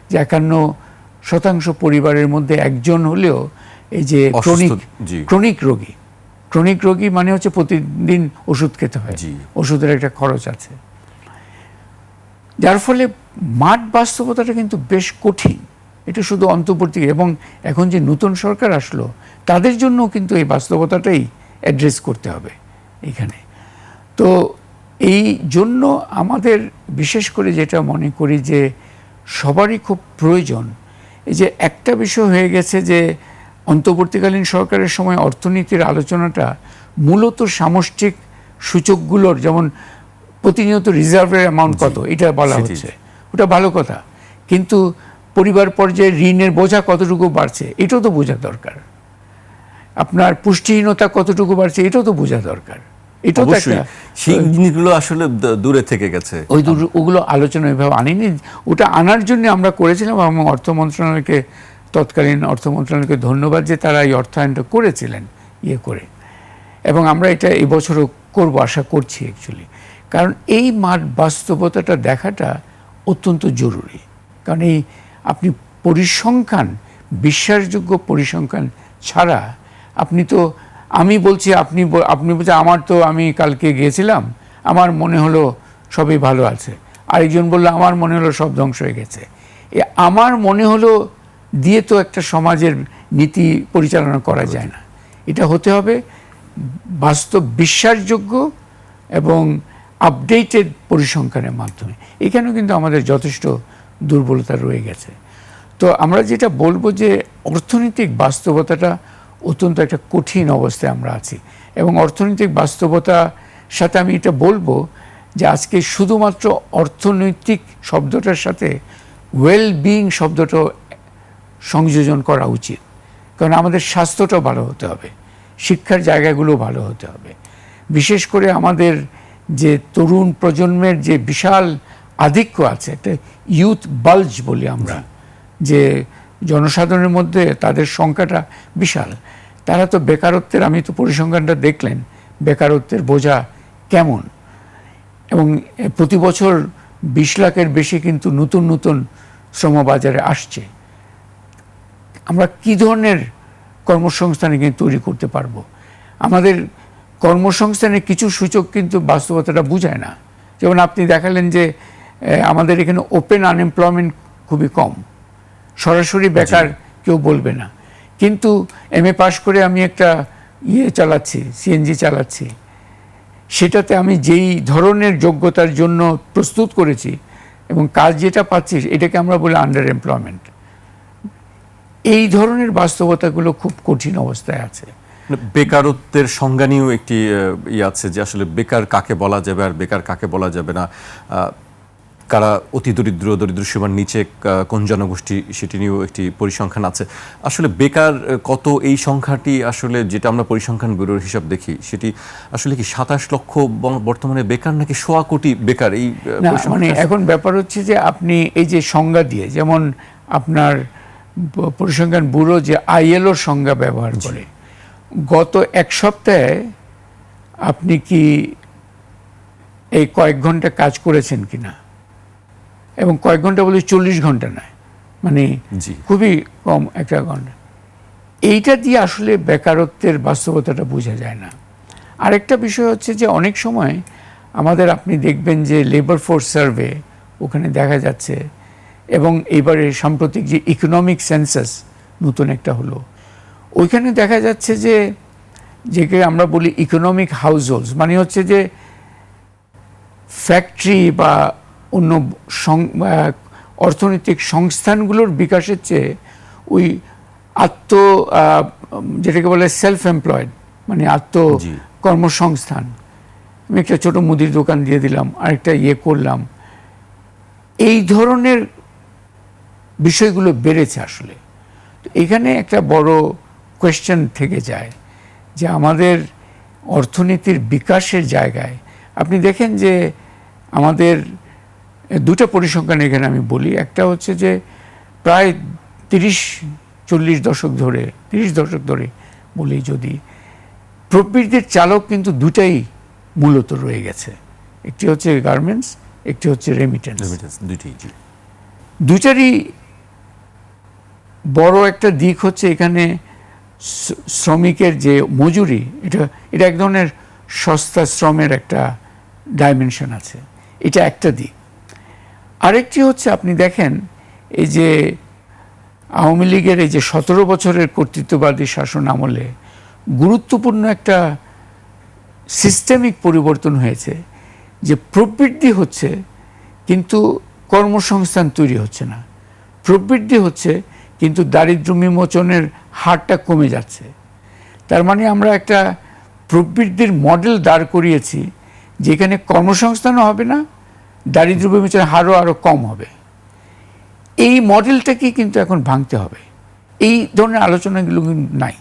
যে 51% পরিবারের মধ্যে একজন হলেও এই যে ক্রনিক রোগী মানে হচ্ছে প্রতিদিন ওষুধ খেতে হয়, ওষুধের একটা খরচ আছে। যার ফলে মাঠ বাস্তবতাটা কিন্তু বেশ কঠিন। এটা শুধু অন্তর্বর্তী, এবং এখন যে নতুন সরকার আসলো তাদের জন্য কিন্তু এই বাস্তবতাটাই অ্যাড্রেস করতে হবে এখানে। তো এই জন্য আমাদের বিশেষ করে যেটা মনে করি যে সবারই খুব প্রয়োজন, এই যে একটা বিষয় হয়ে গেছে যে অন্তর্বর্তীকালীন সরকারের সময় অর্থনীতির আলোচনাটা মূলত সামষ্টিক সূচকগুলোর, যেমন প্রতিনিয়ত রিজার্ভের অ্যামাউন্ট কত এটা বলা হচ্ছে, ওটা ভালো কথা, কিন্তু পরিবার পর্যায়ে ঋণের বোঝা কতটুকু বাড়ছে এটাও তো বোঝা দরকার। আপনার পুষ্টিহীনতা কতটুকু বাড়ছে এটাও তো বোঝা দরকার। এটাও তো একটা,
সেই জিনিসগুলো আসলে দূরে থেকে গেছে,
ওগুলো আলোচনা এভাবে আনিনি। ওটা আনার জন্য আমরা করেছিলাম, এবং অর্থ মন্ত্রণালয়কে, তৎকালীন অর্থ মন্ত্রণালয়কে ধন্যবাদ যে তারা এই অর্থায়নটা করেছিলেন করে, এবং আমরা এটা এবছরও করব আশা করছি অ্যাকচুয়ালি। কারণ এই মাঠ বাস্তবতাটা দেখাটা অত্যন্ত জরুরি। কারণ এই আপনি পরিসংখ্যান, বিশ্বাসযোগ্য পরিসংখ্যান ছাড়া আপনি তো, আমি বলছি আপনি বলছেন আমার তো, আমি কালকে গিয়েছিলাম আমার মনে হলো সবই ভালো আছে, আরেকজন বললো আমার মনে হলো সব ধ্বংস হয়ে গেছে। আমার মনে হলো দিয়ে তো একটা সমাজের নীতি পরিচালনা করা যায় না। এটা হতে হবে বাস্তব, বিশ্বাসযোগ্য এবং আপডেটেড পরিসংখ্যানের মাধ্যমে। এখানেও কিন্তু আমাদের যথেষ্ট দুর্বলতা রয়ে গেছে। তো আমরা যেটা বলবো যে অর্থনৈতিক বাস্তবতাটা অত্যন্ত একটা কঠিন অবস্থায় আমরা আছি, এবং অর্থনৈতিক বাস্তবতার সাথে আমি এটা বলবো যে আজকে শুধুমাত্র অর্থনৈতিক শব্দটার সাথে ওয়েলবিং শব্দটাও সংযোজন করা উচিত। কারণ আমাদের স্বাস্থ্যটাও ভালো হতে হবে, শিক্ষার জায়গাগুলো ভালো হতে হবে। বিশেষ করে আমাদের যে তরুণ প্রজন্মের যে বিশাল আধিক্য আছে, একটা ইউথ বাল্জ বলি আমরা, যে জনসাধারণের মধ্যে তাদের সংখ্যাটা বিশাল। তারা তো বেকারত্বের, আমি তো পরিসংখ্যানটা দেখলেন, বেকারত্বের বোঝা কেমন, এবং প্রতি বছর 20 লাখের বেশি কিন্তু নতুন নতুন শ্রমবাজারে আসছে। আমরা কি ধরনের কর্মসংস্থান এখানে তৈরি করতে পারবো? আমাদের কর্মসংস্থানের কিছু সূচক কিন্তু বাস্তবতাটা বুঝায় না। যেমন আপনি দেখালেন যে আমাদের এখানে ওপেন আনএমপ্লয়মেন্ট খুবই কম, সরাসরি বেকার কেউ বলবে না। কিন্তু MA পাস করে আমি একটা চালাচ্ছি, সিএনজি চালাচ্ছি, সেটাতে আমি যেই ধরনের যোগ্যতার জন্য প্রস্তুত করেছি এবং কাজ যেটা পাচ্ছি, এটাকে আমরা বলি আন্ডার এমপ্লয়মেন্ট। এই ধরনের বাস্তবতাগুলো খুব কঠিন অবস্থায় আছে।
বেকারত্বের সংজ্ঞা নিয়েও একটি আছে যে আসলে বেকার কাকে বলা যাবে আর বেকার কাকে বলা যাবে না, কারা অতি দরিদ্র, দরিদ্র সীমার নিচে কোন জনগোষ্ঠী, সেটি নিয়েও একটি পরিসংখ্যান আছে। আসলে বেকার কত, এই সংখ্যাটি আসলে যেটা আমরা পরিসংখ্যান ব্যুরোর হিসাব দেখি, সেটি আসলে কি 27 লক্ষ বর্তমানে বেকার, নাকি 1.25 কোটি বেকার? এই
মানে এখন ব্যাপার হচ্ছে যে আপনি এই যে সংজ্ঞা দিয়ে, যেমন আপনার পরিসংখ্যান ব্যুরো যে ILO সংজ্ঞা ব্যবহার করে, গত এক সপ্তাহে আপনি কি এই কয়েক ঘন্টা কাজ করেছেন কিনা, এবং কয়েক ঘন্টা বলে 40 ঘন্টা নয়, মানে খুবই কম একটা ঘন্টা। এইটা দিয়ে আসলে বেকারত্বের বাস্তবতাটা বোঝা যায় না। আরেকটা বিষয় হচ্ছে যে অনেক সময় আমাদের, আপনি দেখবেন যে লেবার ফোর্স সার্ভে ওখানে দেখা যাচ্ছে, এবং এবারে সাম্প্রতিক যে ইকোনমিক সেন্সাস নতুন একটা হলো, ওইখানে দেখা যাচ্ছে যে যেকে আমরা বলি ইকোনমিক হাউসহোল্ডস, মানে হচ্ছে যে ফ্যাক্টরি বা অন্য অর্থনৈতিক সংস্থানগুলোর বিকাশের চেয়ে ওই যেটাকে বলে সেলফ এমপ্লয়েড, মানে কর্মসংস্থান, আমি একটা ছোট মুদির দোকান দিয়ে দিলাম, আরেকটা করলাম, এই ধরনের বিষয়গুলো বেড়েছে আসলে। তো এখানে একটা বড় কোয়েশ্চেন থেকে যায় যে আমাদের অর্থনীতির বিকাশের জায়গায় আপনি দেখেন যে আমাদের দুটো পরিসংখ্যান এখানে আমি বলি। একটা হচ্ছে যে প্রায় 30-40 দশক ধরে বলি, যদি প্রবৃদ্ধির চালক কিন্তু দুটাই মূলত রয়ে গেছে, একটি হচ্ছে গার্মেন্টস, একটি হচ্ছে রেমিটেন্স। দুটারই বড় একটা দিক হচ্ছে এখানে শ্রমিকের যে মজুরি, এটা এক ধরনের সস্তা শ্রমের একটা ডাইমেনশন আছে, এটা একটা দিক। আরেকটি হচ্ছে আপনি দেখেন এই যে আওয়ামী লীগের এই যে 17 বছরের কর্তৃত্ববাদী শাসন আমলে গুরুত্বপূর্ণ একটা সিস্টেমিক পরিবর্তন হয়েছে, যে প্রবৃদ্ধি হচ্ছে কিন্তু কর্মসংস্থান তৈরি হচ্ছে না, প্রবৃদ্ধি হচ্ছে কিন্তু দারিদ্র্য বিমোচনের হারটা কমে যাচ্ছে। তার মানে আমরা একটা প্রবৃদ্ধির মডেল দাঁড় করিয়েছি যেখানে কর্মসংস্থানও হবে না, দারিদ্র্য বিমোচনের হারও আরও কম হবে। এই মডেলটাকে কিন্তু এখন ভাঙতে হবে। এই ধরনের আলোচনাগুলো নাই।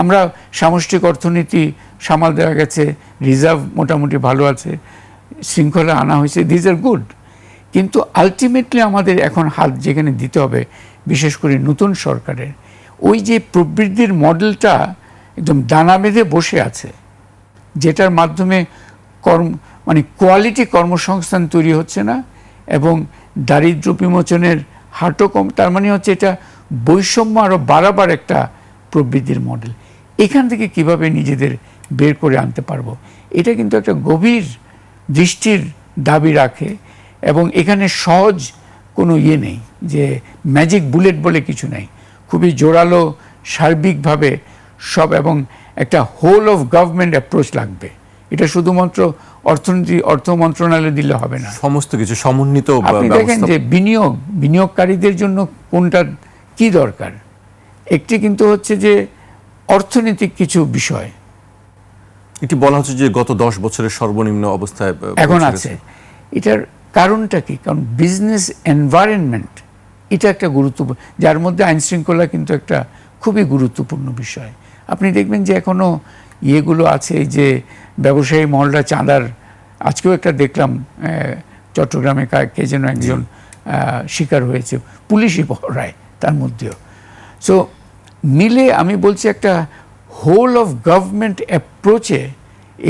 আমরা সামষ্টিক অর্থনীতি সামাল দেওয়া গেছে, রিজার্ভ মোটামুটি ভালো আছে, শৃঙ্খলা আনা হয়েছে, দিজ আর গুড, কিন্তু আলটিমেটলি আমাদের এখন হাত যেখানে দিতে হবে, বিশেষ করে নতুন সরকারের, ওই যে প্রবৃদ্ধির মডেলটা একদম দানা বেঁধে বসে আছে, যেটার মাধ্যমে মানে কোয়ালিটি কর্মসংস্থান তৈরি হচ্ছে না এবং দারিদ্র্য বিমোচনের হারও কম। তার মানে হচ্ছে এটা বৈষম্য আরও বাড়াবার একটা প্রবৃদ্ধির মডেল। এখান থেকে কিভাবে নিজেদের বের করে আনতে পারবো, এটা কিন্তু একটা গভীর দৃষ্টির দাবি রাখে। এবং এখানে সহজ কোনো নেই যে ম্যাজিক বুলেট বলে কিছু নেই, খুবই জোরালো সার্বিকভাবে সব, এবং একটা হোল অফ গভর্নমেন্ট অ্যাপ্রোচ লাগবে। এটা শুধুমাত্র অর্থ মন্ত্রণালয়ে দিলে হবে না,
সমস্ত কিছু সমন্বিত।
আপনি দেখেন যে বিনিয়োগকারীদের জন্য কোনটা কি দরকার, একটি কিন্তু হচ্ছে যে অর্থনৈতিক কিছু বিষয়,
এটি বলা হচ্ছে যে গত 10 বছরের সর্বনিম্ন অবস্থায়
এখন আছে। এটার কারণটা কি? কারণ বিজনেস এনভায়রনমেন্ট এটা একটা গুরুত্বপূর্ণ, যার মধ্যে আইন শৃঙ্খলা কিন্তু একটা খুবই গুরুত্বপূর্ণ বিষয়। আপনি দেখবেন যে এখনও আছে যে ব্যবসায়ী মহলরা চাঁদার, আজকেও একটা দেখলাম চট্টগ্রামে কে যেন একজন শিকার হয়েছে, পুলিশই পহরায় তার মধ্যেও। সো মিলে আমি বলছি একটা হোল অফ গভর্নমেন্ট অ্যাপ্রোচে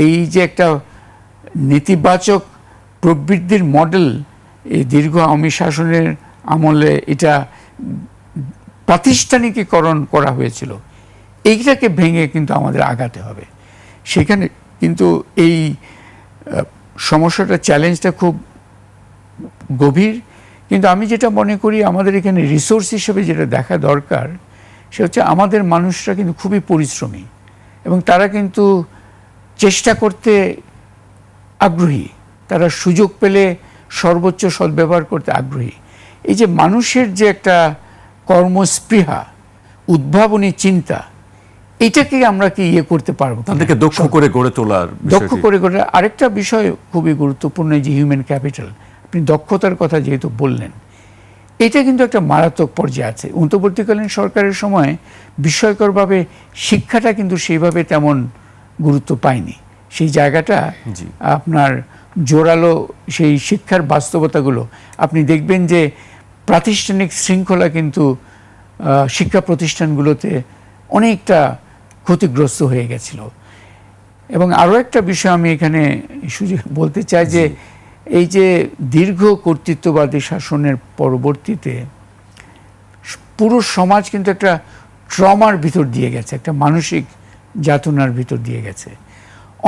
এই যে একটা নেতিবাচক প্রবৃদ্ধির মডেল এই দীর্ঘ আওয়ামী শাসনের আমলে এটা প্রাতিষ্ঠানিকীকরণ করা হয়েছিল, এইটাকে ভেঙে কিন্তু আমাদের আগাতে হবে। সেখানে কিন্তু এই সমস্যাটা, চ্যালেঞ্জটা খুব গভীর। কিন্তু আমি যেটা মনে করি আমাদের এখানে রিসোর্স হিসেবে যেটা দেখা দরকার, সে হচ্ছে আমাদের মানুষরা কিন্তু খুবই পরিশ্রমী এবং তারা কিন্তু চেষ্টা করতে আগ্রহী, তারা সুযোগ পেলে সর্বোচ্চ সদ্ব্যবহার করতে আগ্রহী। এই যে মানুষের যে একটা কর্মস্পৃহা, উদ্ভাবনী চিন্তা, এটাকে আমরা কি করতে পারবো,
তাদেরকে দক্ষ করে গড়ে তোলার,
দক্ষ করে গড়ে। আরেকটা বিষয় খুবই গুরুত্বপূর্ণ, যে হিউম্যান ক্যাপিটাল, আপনি দক্ষতার কথা যেহেতু বললেন, এটা কিন্তু একটা মারাত্মক পর্যায়ে আছে। অন্তর্বর্তীকালীন সরকারের সময় বিস্ময়করভাবে শিক্ষাটা কিন্তু সেইভাবে তেমন গুরুত্ব পায়নি। সেই জায়গাটা আপনার জোরালো সেই শিক্ষার বাস্তবতাগুলো আপনি দেখবেন যে প্রাতিষ্ঠানিক শৃঙ্খলা কিন্তু শিক্ষা প্রতিষ্ঠানগুলোতে অনেকটা ক্ষতিগ্রস্ত হয়ে গেছিল। এবং আরও একটা বিষয় আমি এখানে সুযোগ বলতে চাই যে এই যে দীর্ঘ কর্তৃত্ববাদী শাসনের পরবর্তীতে পুরো সমাজ কিন্তু একটা ট্রমার ভিতর দিয়ে গেছে, একটা মানসিক যাতনার ভিতর দিয়ে গেছে।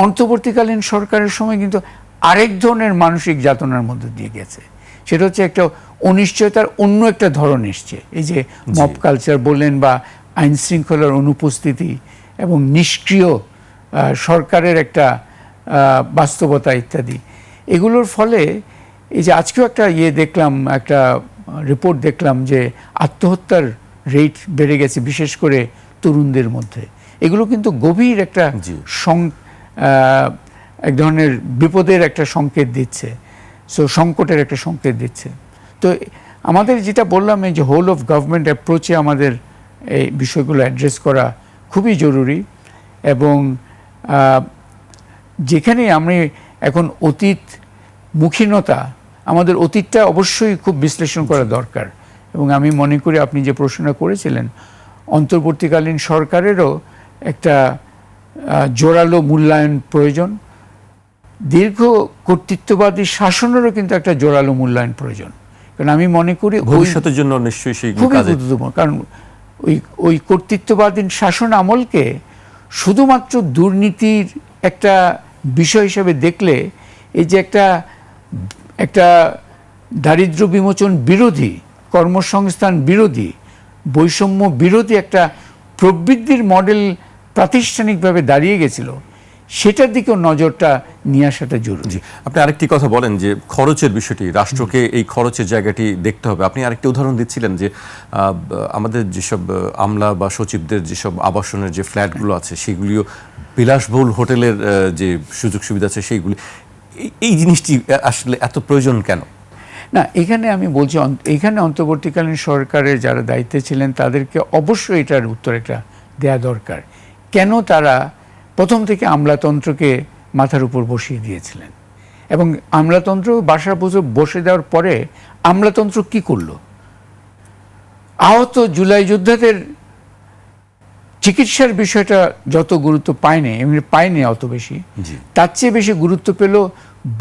অন্তর্বর্তীকালীন সরকারের সময় কিন্তু আরেক ধরনের মানসিক যাতনার মধ্যে দিয়ে গেছে, সেটা হচ্ছে একটা অনিশ্চয়তার অন্য একটা ধরন এসছে। এই যে মব কালচার বললেন বা আইন শৃঙ্খলার অনুপস্থিতি এবং নিষ্ক্রিয় সরকারের একটা বাস্তবতা ইত্যাদি, এগুলোর ফলে এই যে আজকেও একটা দেখলাম, একটা রিপোর্ট দেখলাম যে আত্মহত্যার রেট বেড়ে গেছে, বিশেষ করে তরুণদের মধ্যে। এগুলো কিন্তু গভীর একটা এক ধরনের বিপদের একটা সংকেত দিচ্ছে, সংকটের একটা সংকেত দিচ্ছে। তো আমাদের যেটা বললাম, এই যে হোল অফ গভর্নমেন্ট অ্যাপ্রোচে আমাদের এই বিষয়গুলো অ্যাড্রেস করা খুবই জরুরি। এবং যেখানে আমি এখন অতীত মুখীনতা, আমাদের অতীতটা অবশ্যই খুব বিশ্লেষণ করা দরকার। এবং আমি মনে করি আপনি যে প্রশ্নটা করেছিলেন, অন্তর্বর্তীকালীন সরকারেরও একটা জোরালো মূল্যায়ন প্রয়োজন, দীর্ঘ কর্তৃত্ববাদী শাসনেরও কিন্তু একটা জোরালো মূল্যায়ন প্রয়োজন। কারণ আমি মনে করি
ভবিষ্যতের জন্য নিশ্চয়ই সেই
খুবই গুরুত্বপূর্ণ। কারণ ওই কর্তৃত্ববাদী শাসন আমলকে শুধুমাত্র দুর্নীতির একটা বিষয় হিসেবে দেখলে, এই যে একটা দারিদ্র বিমোচন বিরোধী, কর্মসংস্থান বিরোধী, বৈষম্য বিরোধী একটা প্রবৃদ্ধির মডেল প্রাতিষ্ঠানিকভাবে দাঁড়িয়ে গেছিল, সেটার দিকেও নজরটা নিয়ে আসাটা জরুরি।
আপনি আরেকটি কথা বলেন যে খরচের বিষয়টি, রাষ্ট্রকে এই খরচের জায়গাটি দেখতে হবে। আপনি আরেকটি উদাহরণ দিচ্ছিলেন যে আমাদের যেসব আমলা বা সচিবদের যেসব আবাসনের যে ফ্ল্যাটগুলো আছে, সেগুলিও বিলাসবহুল হোটেলের যে সুযোগ সুবিধা আছে, সেইগুলি, এই জিনিসটি আসলে এত প্রয়োজন কেন?
না, এখানে আমি বলছি, এখানে অন্তর্বর্তীকালীন সরকারের যারা দায়িত্বে ছিলেন তাদেরকে অবশ্যই এটার উত্তর একটা দেয়া দরকার। কেন তারা প্রথম থেকে আমলাতন্ত্রকে মাথার উপর বসিয়ে দিয়েছিলেন, এবং আমলাতন্ত্র বাসার বসে দেওয়ার পরে আমলাতন্ত্র কি করলো? আহত জুলাই যোদ্ধাদের চিকিৎসার বিষয়টা যত গুরুত্ব পায়নি, এমনি পায়নি অত বেশি, তার চেয়ে বেশি গুরুত্ব পেল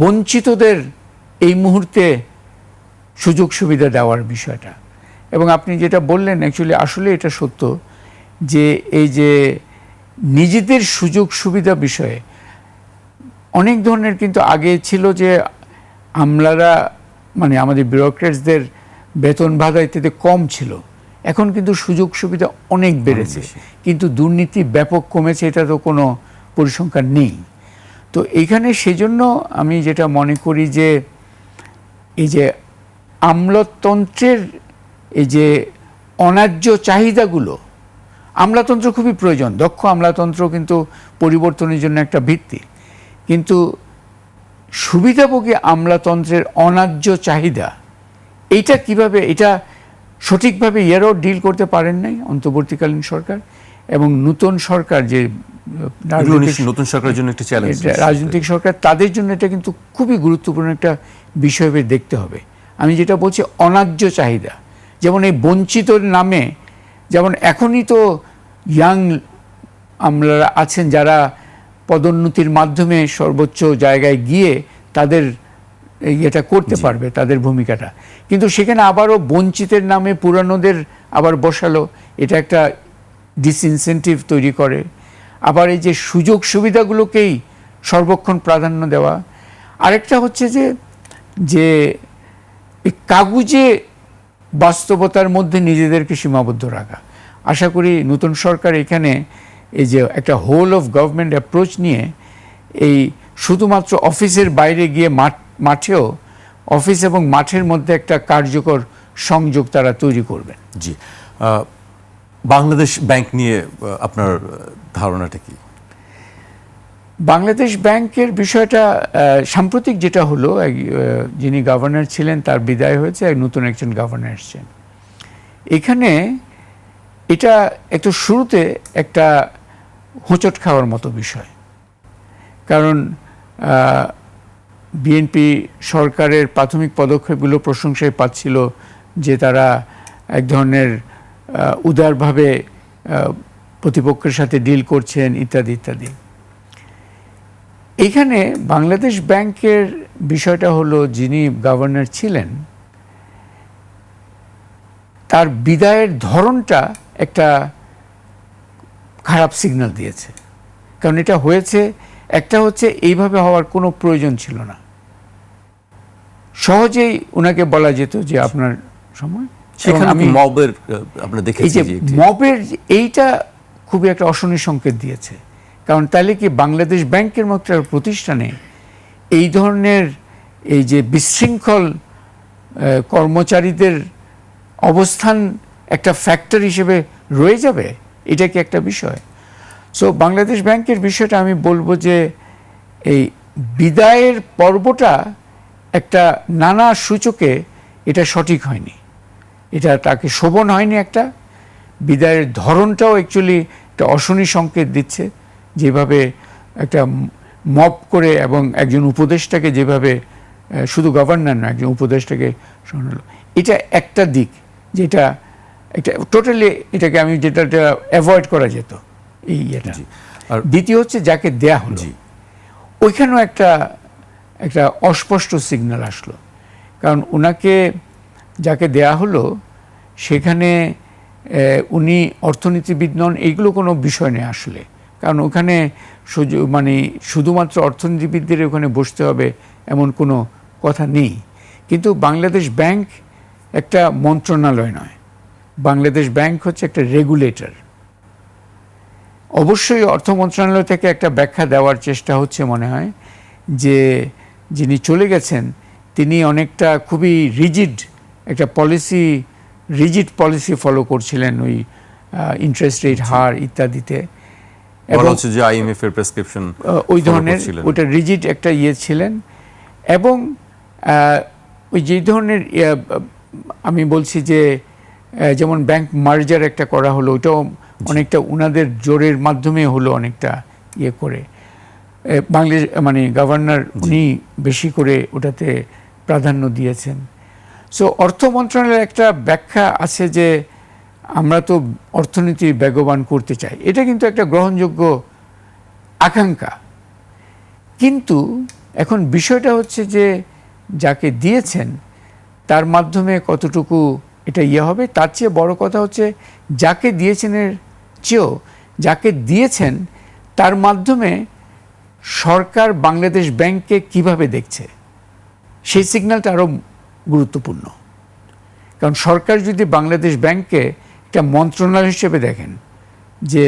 বঞ্চিতদের এই মুহূর্তে সুযোগ সুবিধা দেওয়ার বিষয়টা। এবং আপনি যেটা বললেন, অ্যাকচুয়ালি আসলে এটা সত্য যে এই যে নিজেদের সুযোগ সুবিধা বিষয়ে অনেক ধরনের কিন্তু আগে ছিল যে আমলারা, মানে আমাদের বিউরোক্রেটসদের বেতন ভাতা ইত্যাদি কম ছিল, এখন কিন্তু সুযোগ সুবিধা অনেক বেড়েছে, কিন্তু দুর্নীতি ব্যাপক কমেছে, এটা তো কোনো পরিসংখ্যান নেই। তো এইখানে সেজন্য আমি যেটা মনে করি যে এই যে আমলাতন্ত্রের এই যে অন্যায্য চাহিদাগুলো, আমলাতন্ত্র খুবই প্রয়োজন, দক্ষ আমলাতন্ত্র কিন্তু পরিবর্তনের জন্য একটা ভিত্তি, কিন্তু সুবিধাভোগী আমলাতন্ত্রের অন্যায্য চাহিদা, এইটা কিভাবে, এটা সঠিকভাবে এরও ডিল করতে পারেন নাই অন্তর্বর্তীকালীন সরকার। এবং নতুন সরকার, যে
নতুন সরকারের জন্য একটা চ্যালেঞ্জ,
রাজনৈতিক সরকার, তাদের জন্য এটা কিন্তু খুবই গুরুত্বপূর্ণ একটা বিষয় ভেবে দেখতে হবে। আমি যেটা বলছি অন্যায্য চাহিদা, যেমন এই বঞ্চিতর নামে, যেমন এখনই তো ইয়াং আমরা আছেন যারা পদোন্নতির মাধ্যমে সর্বোচ্চ জায়গায় গিয়ে তাদের এটা করতে পারবে, তাদের ভূমিকাটা, কিন্তু সেখানে আবারও বঞ্চিতের নামে পুরানোদের আবার বসালো, এটা একটা ডিসইনসেন্টিভ তৈরি করে। আবার এই যে সুযোগ সুবিধাগুলোকেই সর্বক্ষণ প্রাধান্য দেওয়া। আরেকটা হচ্ছে যে এই কাগুজে বাস্তবতার মধ্যে নিজেদেরকে সীমাবদ্ধ রাখা। আশা করি নতুন সরকার এখানে এই যে একটা হোল অফ গভর্নমেন্ট অ্যাপ্রোচ নিয়ে এই শুধুমাত্র অফিসের বাইরে গিয়ে মাঠেও অফিস এবং মাঠের মধ্যে একটা কার্যকর সংযোগ তারা তৈরি করবেন।
জি, বাংলাদেশ ব্যাংক নিয়ে আপনার ধারণাটা কি?
বাংলাদেশ ব্যাংকের বিষয়টা সাম্প্রতিক যেটা হলো, যিনি গভর্নর ছিলেন তার বিদায় হয়েছে, নতুন একজন গভর্নর এসছেন। এখানে এটা একটু শুরুতে একটা হোঁচট খাওয়ার মতো বিষয়, কারণ বিএনপি সরকারের প্রাথমিক পদক্ষেপগুলো প্রশংসায় পাচ্ছিল যে তারা এক ধরনের উদারভাবে প্রতিপক্ষের সাথে ডিল করছেন ইত্যাদি ইত্যাদি। এখানে বাংলাদেশ ব্যাংকের বিষয়টা হলো, যিনি গভর্নর ছিলেন তার বিদায়ের ধরনটা একটা খারাপ সিগন্যাল দিয়েছে। কারণ এটা হয়েছে, একটা হচ্ছে এইভাবে হওয়ার কোনো প্রয়োজন ছিল না, সহজেই ওনাকে বলা যেত যে আপনার সময়।
আমি মবের আমরা দেখেছি
এই যে মবের এইটা খুবই একটা অশনি সংকেত দিয়েছে। কারণ তাহলে কি বাংলাদেশ ব্যাংকের মতো একটা প্রতিষ্ঠানে এই ধরনের এই যে বিশৃঙ্খল কর্মচারীদের অবস্থান একটা ফ্যাক্টর হিসেবে রয়ে যাবে? এটা কি একটা বিষয়? সো বাংলাদেশ ব্যাংকের বিষয়টা আমি বলবো যে এই বিদায়ের পর্বটা একটা নানা সূচকে এটা সঠিক হয়নি, এটা তাকে শোভন হয়নি। একটা বিদায়ের ধরনটাও অ্যাকচুয়ালি একটা অশনি সংকেত দিচ্ছে, যেভাবে একটা মব করে এবং একজন উপদেষ্টাকে যেভাবে, শুধু গভর্নর না, একজন উপদেষ্টাকে শোনালো, এটা একটা দিক যেটা একটা টোটালি এটাকে আমি যেটা অ্যাভয়েড করা যেত এই এটা। আর দ্বিতীয় হচ্ছে যাকে দেয়া হলো, ওইখানেও একটা অস্পষ্ট সিগন্যাল আসলো। কারণ ওনাকে যাকে দেয়া হলো সেখানে উনি অর্থনীতিবিদ নন, এইগুলো কোনো বিষয় নেই আসলে। কারণ ওখানে মানে শুধুমাত্র অর্থনীতিবিদদের ওখানে বসতে হবে এমন কোনো কথা নেই। কিন্তু বাংলাদেশ ব্যাংক একটা মন্ত্রণালয় নয়, বাংলাদেশ ব্যাংক হচ্ছে একটা রেগুলেটর। অবশ্যই অর্থ মন্ত্রণালয় থেকে একটা ব্যাখ্যা দেওয়ার চেষ্টা হচ্ছে মনে হয়, যে যিনি চলে গেছেন তিনি অনেকটা খুবই রিজিড পলিসি ফলো করছিলেন, ওই ইন্টারেস্ট রেট হার ইত্যাদিতে, এবং
যে আইএমএফ এর প্রেসক্রিপশন
ওই ধরনের ওটা রিজিড একটা ছিলেন। এবং ওই যে ধরনের আমি বলছি যে যেমন ব্যাংক মার্জার একটা করা হলো, ওটাও অনেকটা উনাদের জোরের মাধ্যমে হলো, অনেকটা করে বাংলাদেশ মানে গভর্নর উনি বেশি করে ওটাতে প্রাধান্য দিয়েছেন। সো অর্থ মন্ত্রণালয়ের একটা ব্যাখ্যা আছে যে আমরা তো অর্থনীতি বেগবান করতে চাই, এটা কিন্তু একটা গ্রহণযোগ্য আকাঙ্ক্ষা। কিন্তু এখন বিষয়টা হচ্ছে যে যাকে দিয়েছেন তার মাধ্যমে কতটুকু এটা হবে, তার চেয়ে বড় কথা হচ্ছে যাকে দিয়েছেনের চেয়েও যাকে দিয়েছেন তার মাধ্যমে সরকার বাংলাদেশ ব্যাংককে কিভাবে দেখছে, সেই সিগন্যালটা আরও গুরুত্বপূর্ণ। কারণ সরকার যদি বাংলাদেশ ব্যাংককে একটা মন্ত্রণালয় হিসেবে দেখেন, যে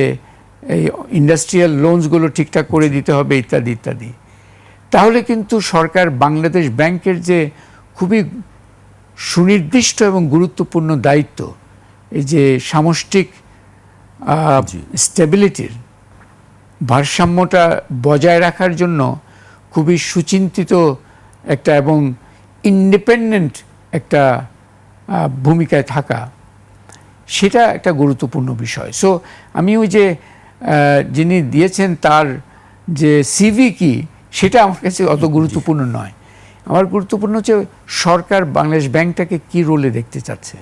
এই ইন্ডাস্ট্রিয়াল লোনসগুলো ঠিকঠাক করে দিতে হবে ইত্যাদি ইত্যাদি, তাহলে কিন্তু সরকার বাংলাদেশ ব্যাংকের যে খুবই সুনির্দিষ্ট এবং গুরুত্বপূর্ণ দায়িত্ব, এই যে সামষ্টিক স্টেবিলিটির ভারসাম্যটা বজায় রাখার জন্য খুবই সুচিন্তিত একটা এবং ইন্ডিপেন্ডেন্ট একটা ভূমিকায় থাকা, সেটা একটা গুরুত্বপূর্ণ বিষয়। সো আমি ওই যে যিনি দিয়েছেন তার যে সিভি কি, সেটা আমার কাছে অত গুরুত্বপূর্ণ নয়। আমার গুরুত্বপূর্ণ হচ্ছে সরকার বাংলাদেশ ব্যাংকটাকে কি রোলে দেখতে চাচ্ছে,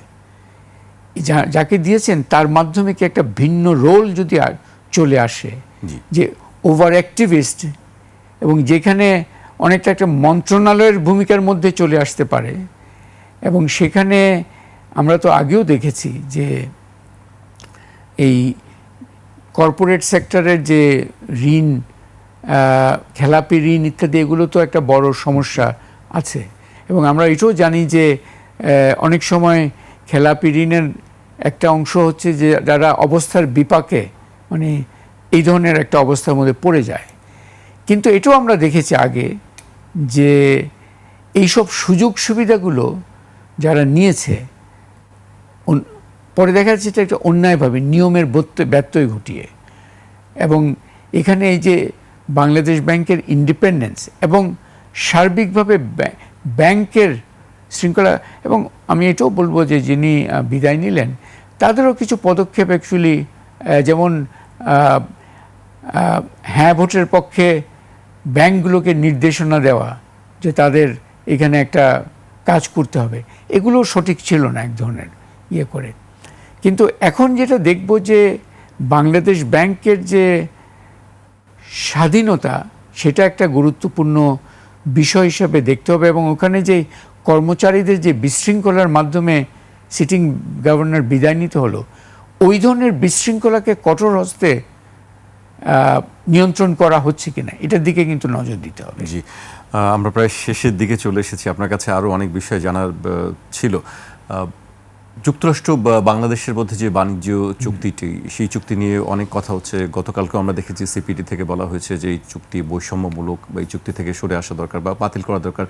যাকে দিয়েছেন তার মাধ্যমে কি একটা ভিন্ন রোল যদি চলে আসে, যে ওভার অ্যাক্টিভিস্ট এবং যেখানে অনেকটা একটা মন্ত্রণালয়ের ভূমিকার মধ্যে চলে আসতে পারে। এবং সেখানে আমরা তো আগেও দেখেছি যে এই কর্পোরেট সেক্টরের যে ঋণ, খেলাপি ঋণ ইত্যাদি, এগুলো তো একটা বড় সমস্যা আছে। এবং আমরা এটাও জানি যে অনেক সময় খেলাপি ঋণের একটা অংশ হচ্ছে যে যারা অবস্থার বিপাকে, মানে এই ধরনের একটা অবস্থার মধ্যে পড়ে যায়। কিন্তু এটাও আমরা দেখেছি আগে যে এইসব সুযোগ সুবিধাগুলো যারা নিয়েছে পরে দেখা যাচ্ছে এটা একটা অন্যায়ভাবে নিয়মের ব্যত্যয় ঘটিয়ে। এবং এখানে এই যে বাংলাদেশ ব্যাংকের ইন্ডিপেন্ডেন্স এবং সার্বিকভাবে ব্যাংকের শৃঙ্খলা, এবং আমি এটাও বলবো যে যিনি বিদায় নিলেন তাদেরও কিছু পদক্ষেপ অ্যাকচুয়ালি, যেমন হ্যাঁ ভোটের পক্ষে ব্যাংকগুলোকে নির্দেশনা দেওয়া যে তাদের এখানে একটা কাজ করতে হবে, এগুলো সঠিক ছিল না এক ধরনের ইয়ে করে। কিন্তু এখন যেটা দেখব যে বাংলাদেশ ব্যাংকের যে স্বাধীনতা, সেটা একটা গুরুত্বপূর্ণ বিষয় হিসাবে দেখতে হবে। এবং ওখানে যে কর্মচারীদের যে বিশৃঙ্খলার মাধ্যমে সিটিং গভর্নর বিদায় নিতে হলো, ওই ধরনের বিশৃঙ্খলাকে কঠোর হস্তে নিয়ন্ত্রণ করা হচ্ছে কিনা, এটার দিকে কিন্তু নজর দিতে হবে।
জি, আমরা প্রায় শেষের দিকে চলে এসেছি। আপনার কাছে আরও অনেক বিষয় জানার ছিল। যুক্তরাষ্ট্র বাংলাদেশের মধ্যে যে বাণিজ্য চুক্তিটি, সেই চুক্তি নিয়ে অনেক কথা হচ্ছে। গতকালকেও আমরা দেখেছি সিপিডি থেকে বলা হয়েছে যে এই চুক্তি বৈষম্যমূলক বা এই চুক্তি থেকে সরে আসা দরকার বা বাতিল করা দরকার।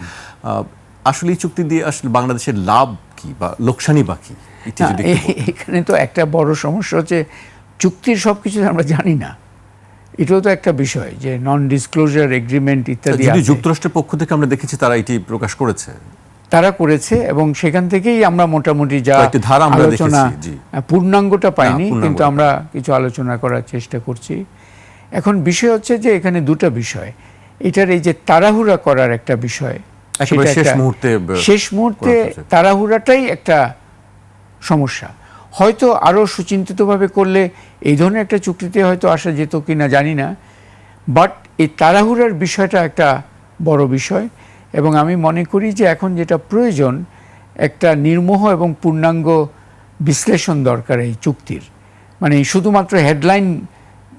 আসলে এই চুক্তি দিয়ে আসলে বাংলাদেশের লাভ কি বা লোকসানই বা কি?
এখানে তো একটা বড় সমস্যা হচ্ছে চুক্তির সব কিছু আমরা জানি না। এটাও তো একটা বিষয় যে নন ডিসক্লোজার এগ্রিমেন্ট ইত্যাদি।
যুক্তরাষ্ট্রের পক্ষ থেকে আমরা দেখেছি তারা এটি প্রকাশ করেছে, এবং সেখান থেকেই আমরা মোটামুটি যা আলোচনা, পূর্ণাঙ্গটা পাইনি, কিন্তু আমরা কিছু আলোচনা করার চেষ্টা করছি। এখন বিষয় হচ্ছে যে এখানে দুটো বিষয়, এটার এই যে তাড়াহুড়া করার একটা বিষয়, শেষ মুহূর্তে তাড়াহুড়াটাই একটা সমস্যা। হয়তো আরও সুচিন্তিতভাবে করলে এই ধরনের একটা চুক্তিতে হয়তো আসা যেত কিনা জানি না, বাট এই তাড়াহুড়ার বিষয়টা একটা বড় বিষয়। এবং আমি মনে করি যে এখন যেটা প্রয়োজন, একটা নির্মোহ এবং পূর্ণাঙ্গ বিশ্লেষণ দরকার এই চুক্তির। মানে শুধুমাত্র হেডলাইন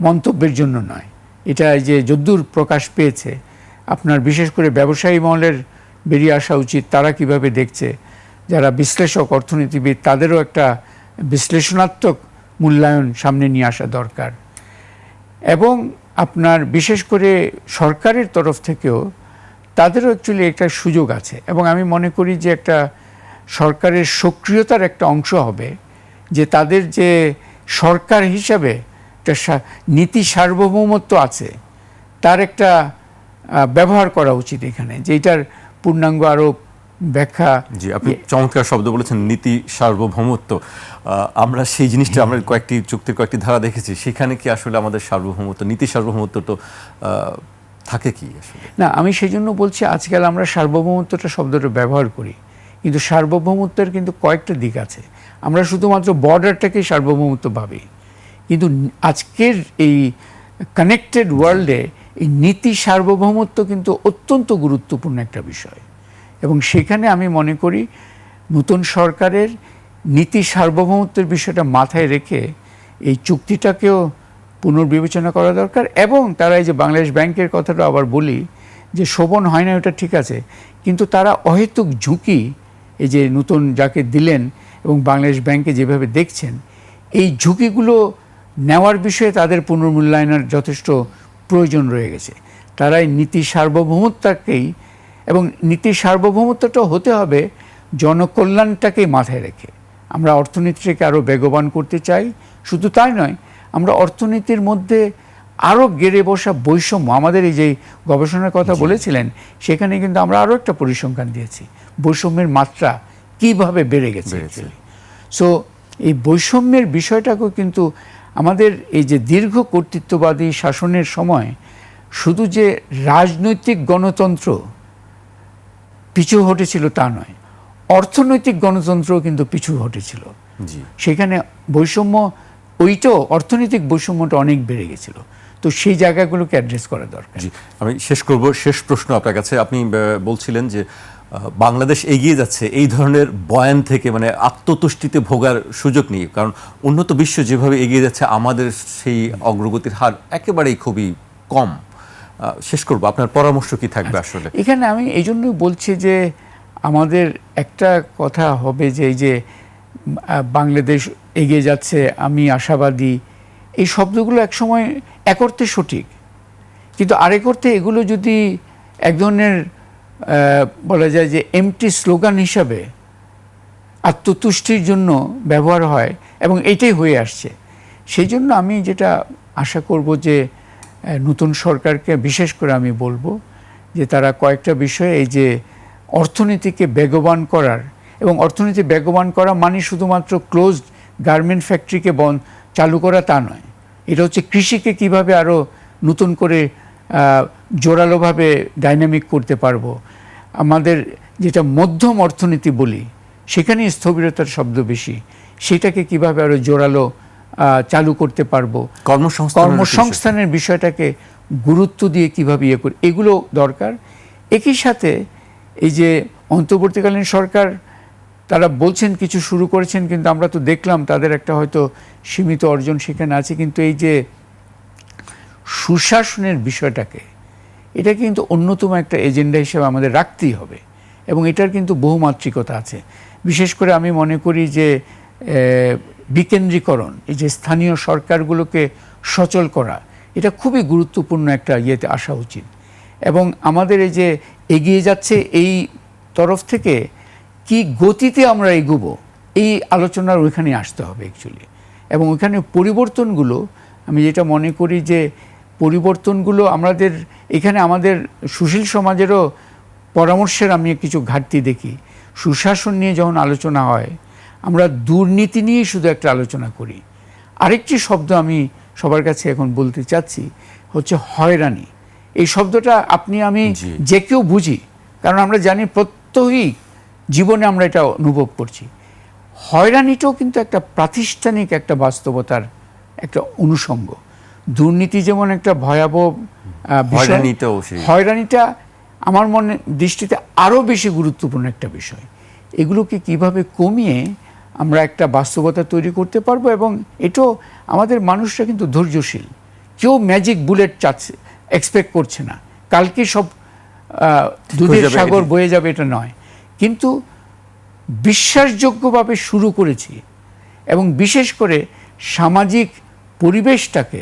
মন্তব্যের জন্য নয়, এটা যে যদ্দূর প্রকাশ পেয়েছে, আপনার বিশেষ করে ব্যবসায়ী মহলের বেরিয়ে আসা উচিত, তারা কিভাবে দেখছে, যারা বিশ্লেষক অর্থনীতিবিদ তাদেরও একটা বিশ্লেষণাত্মক মূল্যায়ন সামনে নিয়ে আসা দরকার। এবং আপনার বিশেষ করে সরকারের তরফ থেকেও তাদেরও অ্যাকচুয়ালি একটা সুযোগ আছে। এবং আমি মনে করি যে একটা সরকারের সক্রিয়তার একটা অংশ হবে যে তাদের যে সরকার হিসাবে একটা নীতি সার্বভৌমত্ব আছে, তার একটা ব্যবহার করা উচিত এখানে, যে এটার পূর্ণাঙ্গ আরও ব্যাখ্যা। জি, আপনি চমৎকার শব্দ বলেছেন, নীতি সার্বভৌমত্ব। আমরা সেই জিনিসটা, আমরা কয়েকটি চুক্তির কয়েকটি ধারা দেখেছি, সেখানে কি আসলে আমাদের সার্বভৌমত্ব, নীতি সার্বভৌমত্ব তো থাকে কি আসলে?
না, আমি সেই জন্য বলছি আজকাল আমরা সার্বভৌমত্বটা শব্দটা ব্যবহার করি, কিন্তু সার্বভৌমত্বের কিন্তু কয়েকটা দিক আছে। আমরা শুধুমাত্র বর্ডারটাকেই সার্বভৌমত্ব ভাবি, কিন্তু আজকের এই কানেক্টেড ওয়ার্ল্ডে এই নীতি সার্বভৌমত্ব কিন্তু অত্যন্ত গুরুত্বপূর্ণ একটা বিষয়। এবং সেখানে আমি মনে করি নতুন সরকারের নীতি সার্বভৌমত্বের বিষয়টা মাথায় রেখে এই চুক্তিটাকেও পুনর্বিবেচনা করা দরকার। এবং তারা এই যে বাংলাদেশ ব্যাংকের কথাটা আবার বলি, যে শোভন হয় না ওটা ঠিক আছে, কিন্তু তারা অহেতুক ঝুঁকি, এই যে নতুন যাকে দিলেন এবং বাংলাদেশ ব্যাংকে যেভাবে দেখছেন, এই ঝুঁকিগুলো নেওয়ার বিষয়ে তাদের পুনর্মূল্যায়নের যথেষ্ট প্রয়োজন রয়ে গেছে। তারা এই নীতি সার্বভৌমত্বকেই, এবং নীতি সার্বভৌমত্বটা হতে হবে জনকল্যাণটাকেই মাথায় রেখে। আমরা অর্থনীতিটাকে আরও বেগবান করতে চাই, শুধু তাই নয়, আমরা অর্থনীতির মধ্যে আরও গেড়ে বসা বৈষম্য, আমাদের এই যে গবেষণার কথা বলেছিলেন, সেখানে কিন্তু আমরা আরও একটা পরিসংখ্যান দিয়েছি, বৈষম্যের মাত্রা কিভাবে বেড়ে গেছে। সো এই বৈষম্যের বিষয়টাকেও কিন্তু আমাদের এই যে দীর্ঘ কর্তৃত্ববাদী শাসনের সময় শুধু যে রাজনৈতিক গণতন্ত্র পিছু হটেছিল তা নয়, অর্থনৈতিক গণতন্ত্রও কিন্তু পিছু হটেছিল।
জি,
সেখানে বৈষম্য, ওইটাও অর্থনৈতিক বৈষম্যটা অনেক বেড়ে গেছিল। তো সেই জায়গাগুলোকে অ্যাড্রেস করা দরকার।
জি, আমি শেষ করব, শেষ প্রশ্ন আপনার কাছে। আপনি বলছিলেন যে বাংলাদেশ এগিয়ে যাচ্ছে এই ধরনের বয়ান থেকে, মানে আত্মতুষ্টিতে ভোগার সুযোগ নেই, কারণ উন্নত বিশ্ব যেভাবে এগিয়ে যাচ্ছে আমাদের সেই অগ্রগতির হার একেবারেই খুবই কম। শেষ করব, আপনার পরামর্শ কি থাকবে আসলে?
এখানে আমি এই জন্যই বলছি যে আমাদের একটা কথা হবে যে এই যে বাংলাদেশ এগিয়ে যাচ্ছে, আমি আশাবাদী, এই শব্দগুলো একসময় এক অর্থে সঠিক, কিন্তু আরেক অর্থে এগুলো যদি এক ধরনের বলা যায় যে এমটি স্লোগান হিসাবে আত্মতুষ্টির জন্য ব্যবহার হয়, এবং এইটাই হয়ে আসছে। সেই জন্য আমি যেটা আশা করব যে নতুন সরকারকে বিশেষ করে আমি বলবো যে তারা কয়েকটা বিষয়ে, এই যে অর্থনীতিকে বেগবান করার, এবং অর্থনীতি বেগবান করা মানে শুধুমাত্র ক্লোজড গার্মেন্ট ফ্যাক্টরিকে চালু করা তা নয়, এটা হচ্ছে কৃষিকে কিভাবে আরও নতুন করে জোরালোভাবে ডাইনামিক করতে পারবো, আমাদের যেটা মধ্যম অর্থনীতি বলি সেখানেই স্থবিরতার শব্দ বেশি, সেটাকে কিভাবে আরও জোরালো চালু করতে পারবো, কর্মসংস্থানের বিষয়টাকে গুরুত্ব দিয়ে কিভাবে ইয়ে করি, এগুলো দরকার। একই সাথে এই যে অন্তর্বর্তীকালীন সরকার, তারা বলছেন কিছু শুরু করেছেন, কিন্তু আমরা তো দেখলাম তাদের একটা হয়তো সীমিত অর্জন সেখানে আছে, কিন্তু এই যে সুশাসনের বিষয়টাকে, এটা কিন্তু অন্যতম একটা এজেন্ডা হিসেবে আমাদের রাখতেই হবে, এবং এটার কিন্তু বহুমাত্রিকতা আছে। বিশেষ করে আমি মনে করি যে বিকেন্দ্রীকরণ, এই যে স্থানীয় সরকারগুলোকে সচল করা, এটা খুবই গুরুত্বপূর্ণ একটা ইয়েতে আসা উচিত। এবং আমাদের এই যে এগিয়ে যাচ্ছে এই তরফ থেকে কি গতিতে আমরা এগোবো, এই আলোচনার ওইখানে আসতে হবে অ্যাকচুয়ালি। এবং ওইখানে পরিবর্তনগুলো, আমি যেটা মনে করি যে পরিবর্তনগুলো আমাদের এখানে, আমাদের সুশীল সমাজেরও পরামর্শের আমি কিছু ঘাটতি দেখি। সুশাসন নিয়ে যখন আলোচনা হয়, আমরা দুর্নীতি নিয়েই শুধু একটা আলোচনা করি। আরেকটি শব্দ আমি সবার কাছে এখন বলতে চাচ্ছি, হচ্ছে হয়রানি। এই শব্দটা আপনি আমি যে কেউ বুঝি, কারণ আমরা জানি প্রত্যহী জীবনে আমরা এটা অনুভব করছি। হয়রানিটাও কিন্তু একটা প্রাতিষ্ঠানিক একটা বাস্তবতার একটা অনুষঙ্গ। দুর্নীতি যেমন একটা ভয়াবহ বিষয়, হয়রানিটা আমার মনে দৃষ্টিতে আরও বেশি গুরুত্বপূর্ণ একটা বিষয়। এগুলোকে কিভাবে কমিয়ে আমরা একটা বাস্তবতা তৈরি করতে পারবো, এবং এটাও আমাদের মানুষরা কিন্তু ধৈর্যশীল, কেউ ম্যাজিক বুলেট চাচ্ছে, এক্সপেক্ট করছে না কালকে সব দুধের সাগর বয়ে যাবে, এটা নয়, কিন্তু বিশ্বাসযোগ্যভাবে শুরু করেছি, এবং বিশেষ করে সামাজিক পরিবেশটাকে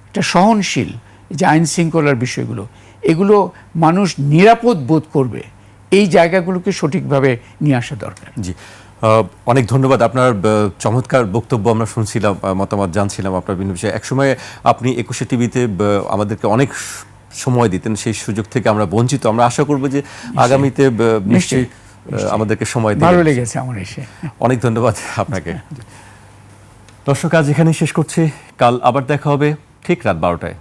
একটা সহনশীল, যে আইন শৃঙ্খলার বিষয়গুলো, এগুলো মানুষ নিরাপদ বোধ করবে, এই জায়গাগুলোকে সঠিকভাবে নিয়ে আসা দরকার।
জি, অনেক ধন্যবাদ। আপনার চমৎকার বক্তব্য আমরা শুনছিলাম, মতামত জানছিলাম আপনার বিভিন্ন বিষয়ে। একসময় আপনি 21 টিভিতে আমাদেরকে অনেক সময় দিতেন, সেই সুযোগ থেকে আমরা বঞ্চিত। আমরা আশা করব যে আগামীতে নিশ্চয়ই আমাদেরকে সময় দিবেন।
ভালো লেগেছে আমার এসে।
অনেক ধন্যবাদ আপনাকে। দর্শক, আজ এখানেই শেষ করছি। কাল আবার দেখা হবে ঠিক রাত 12টায়।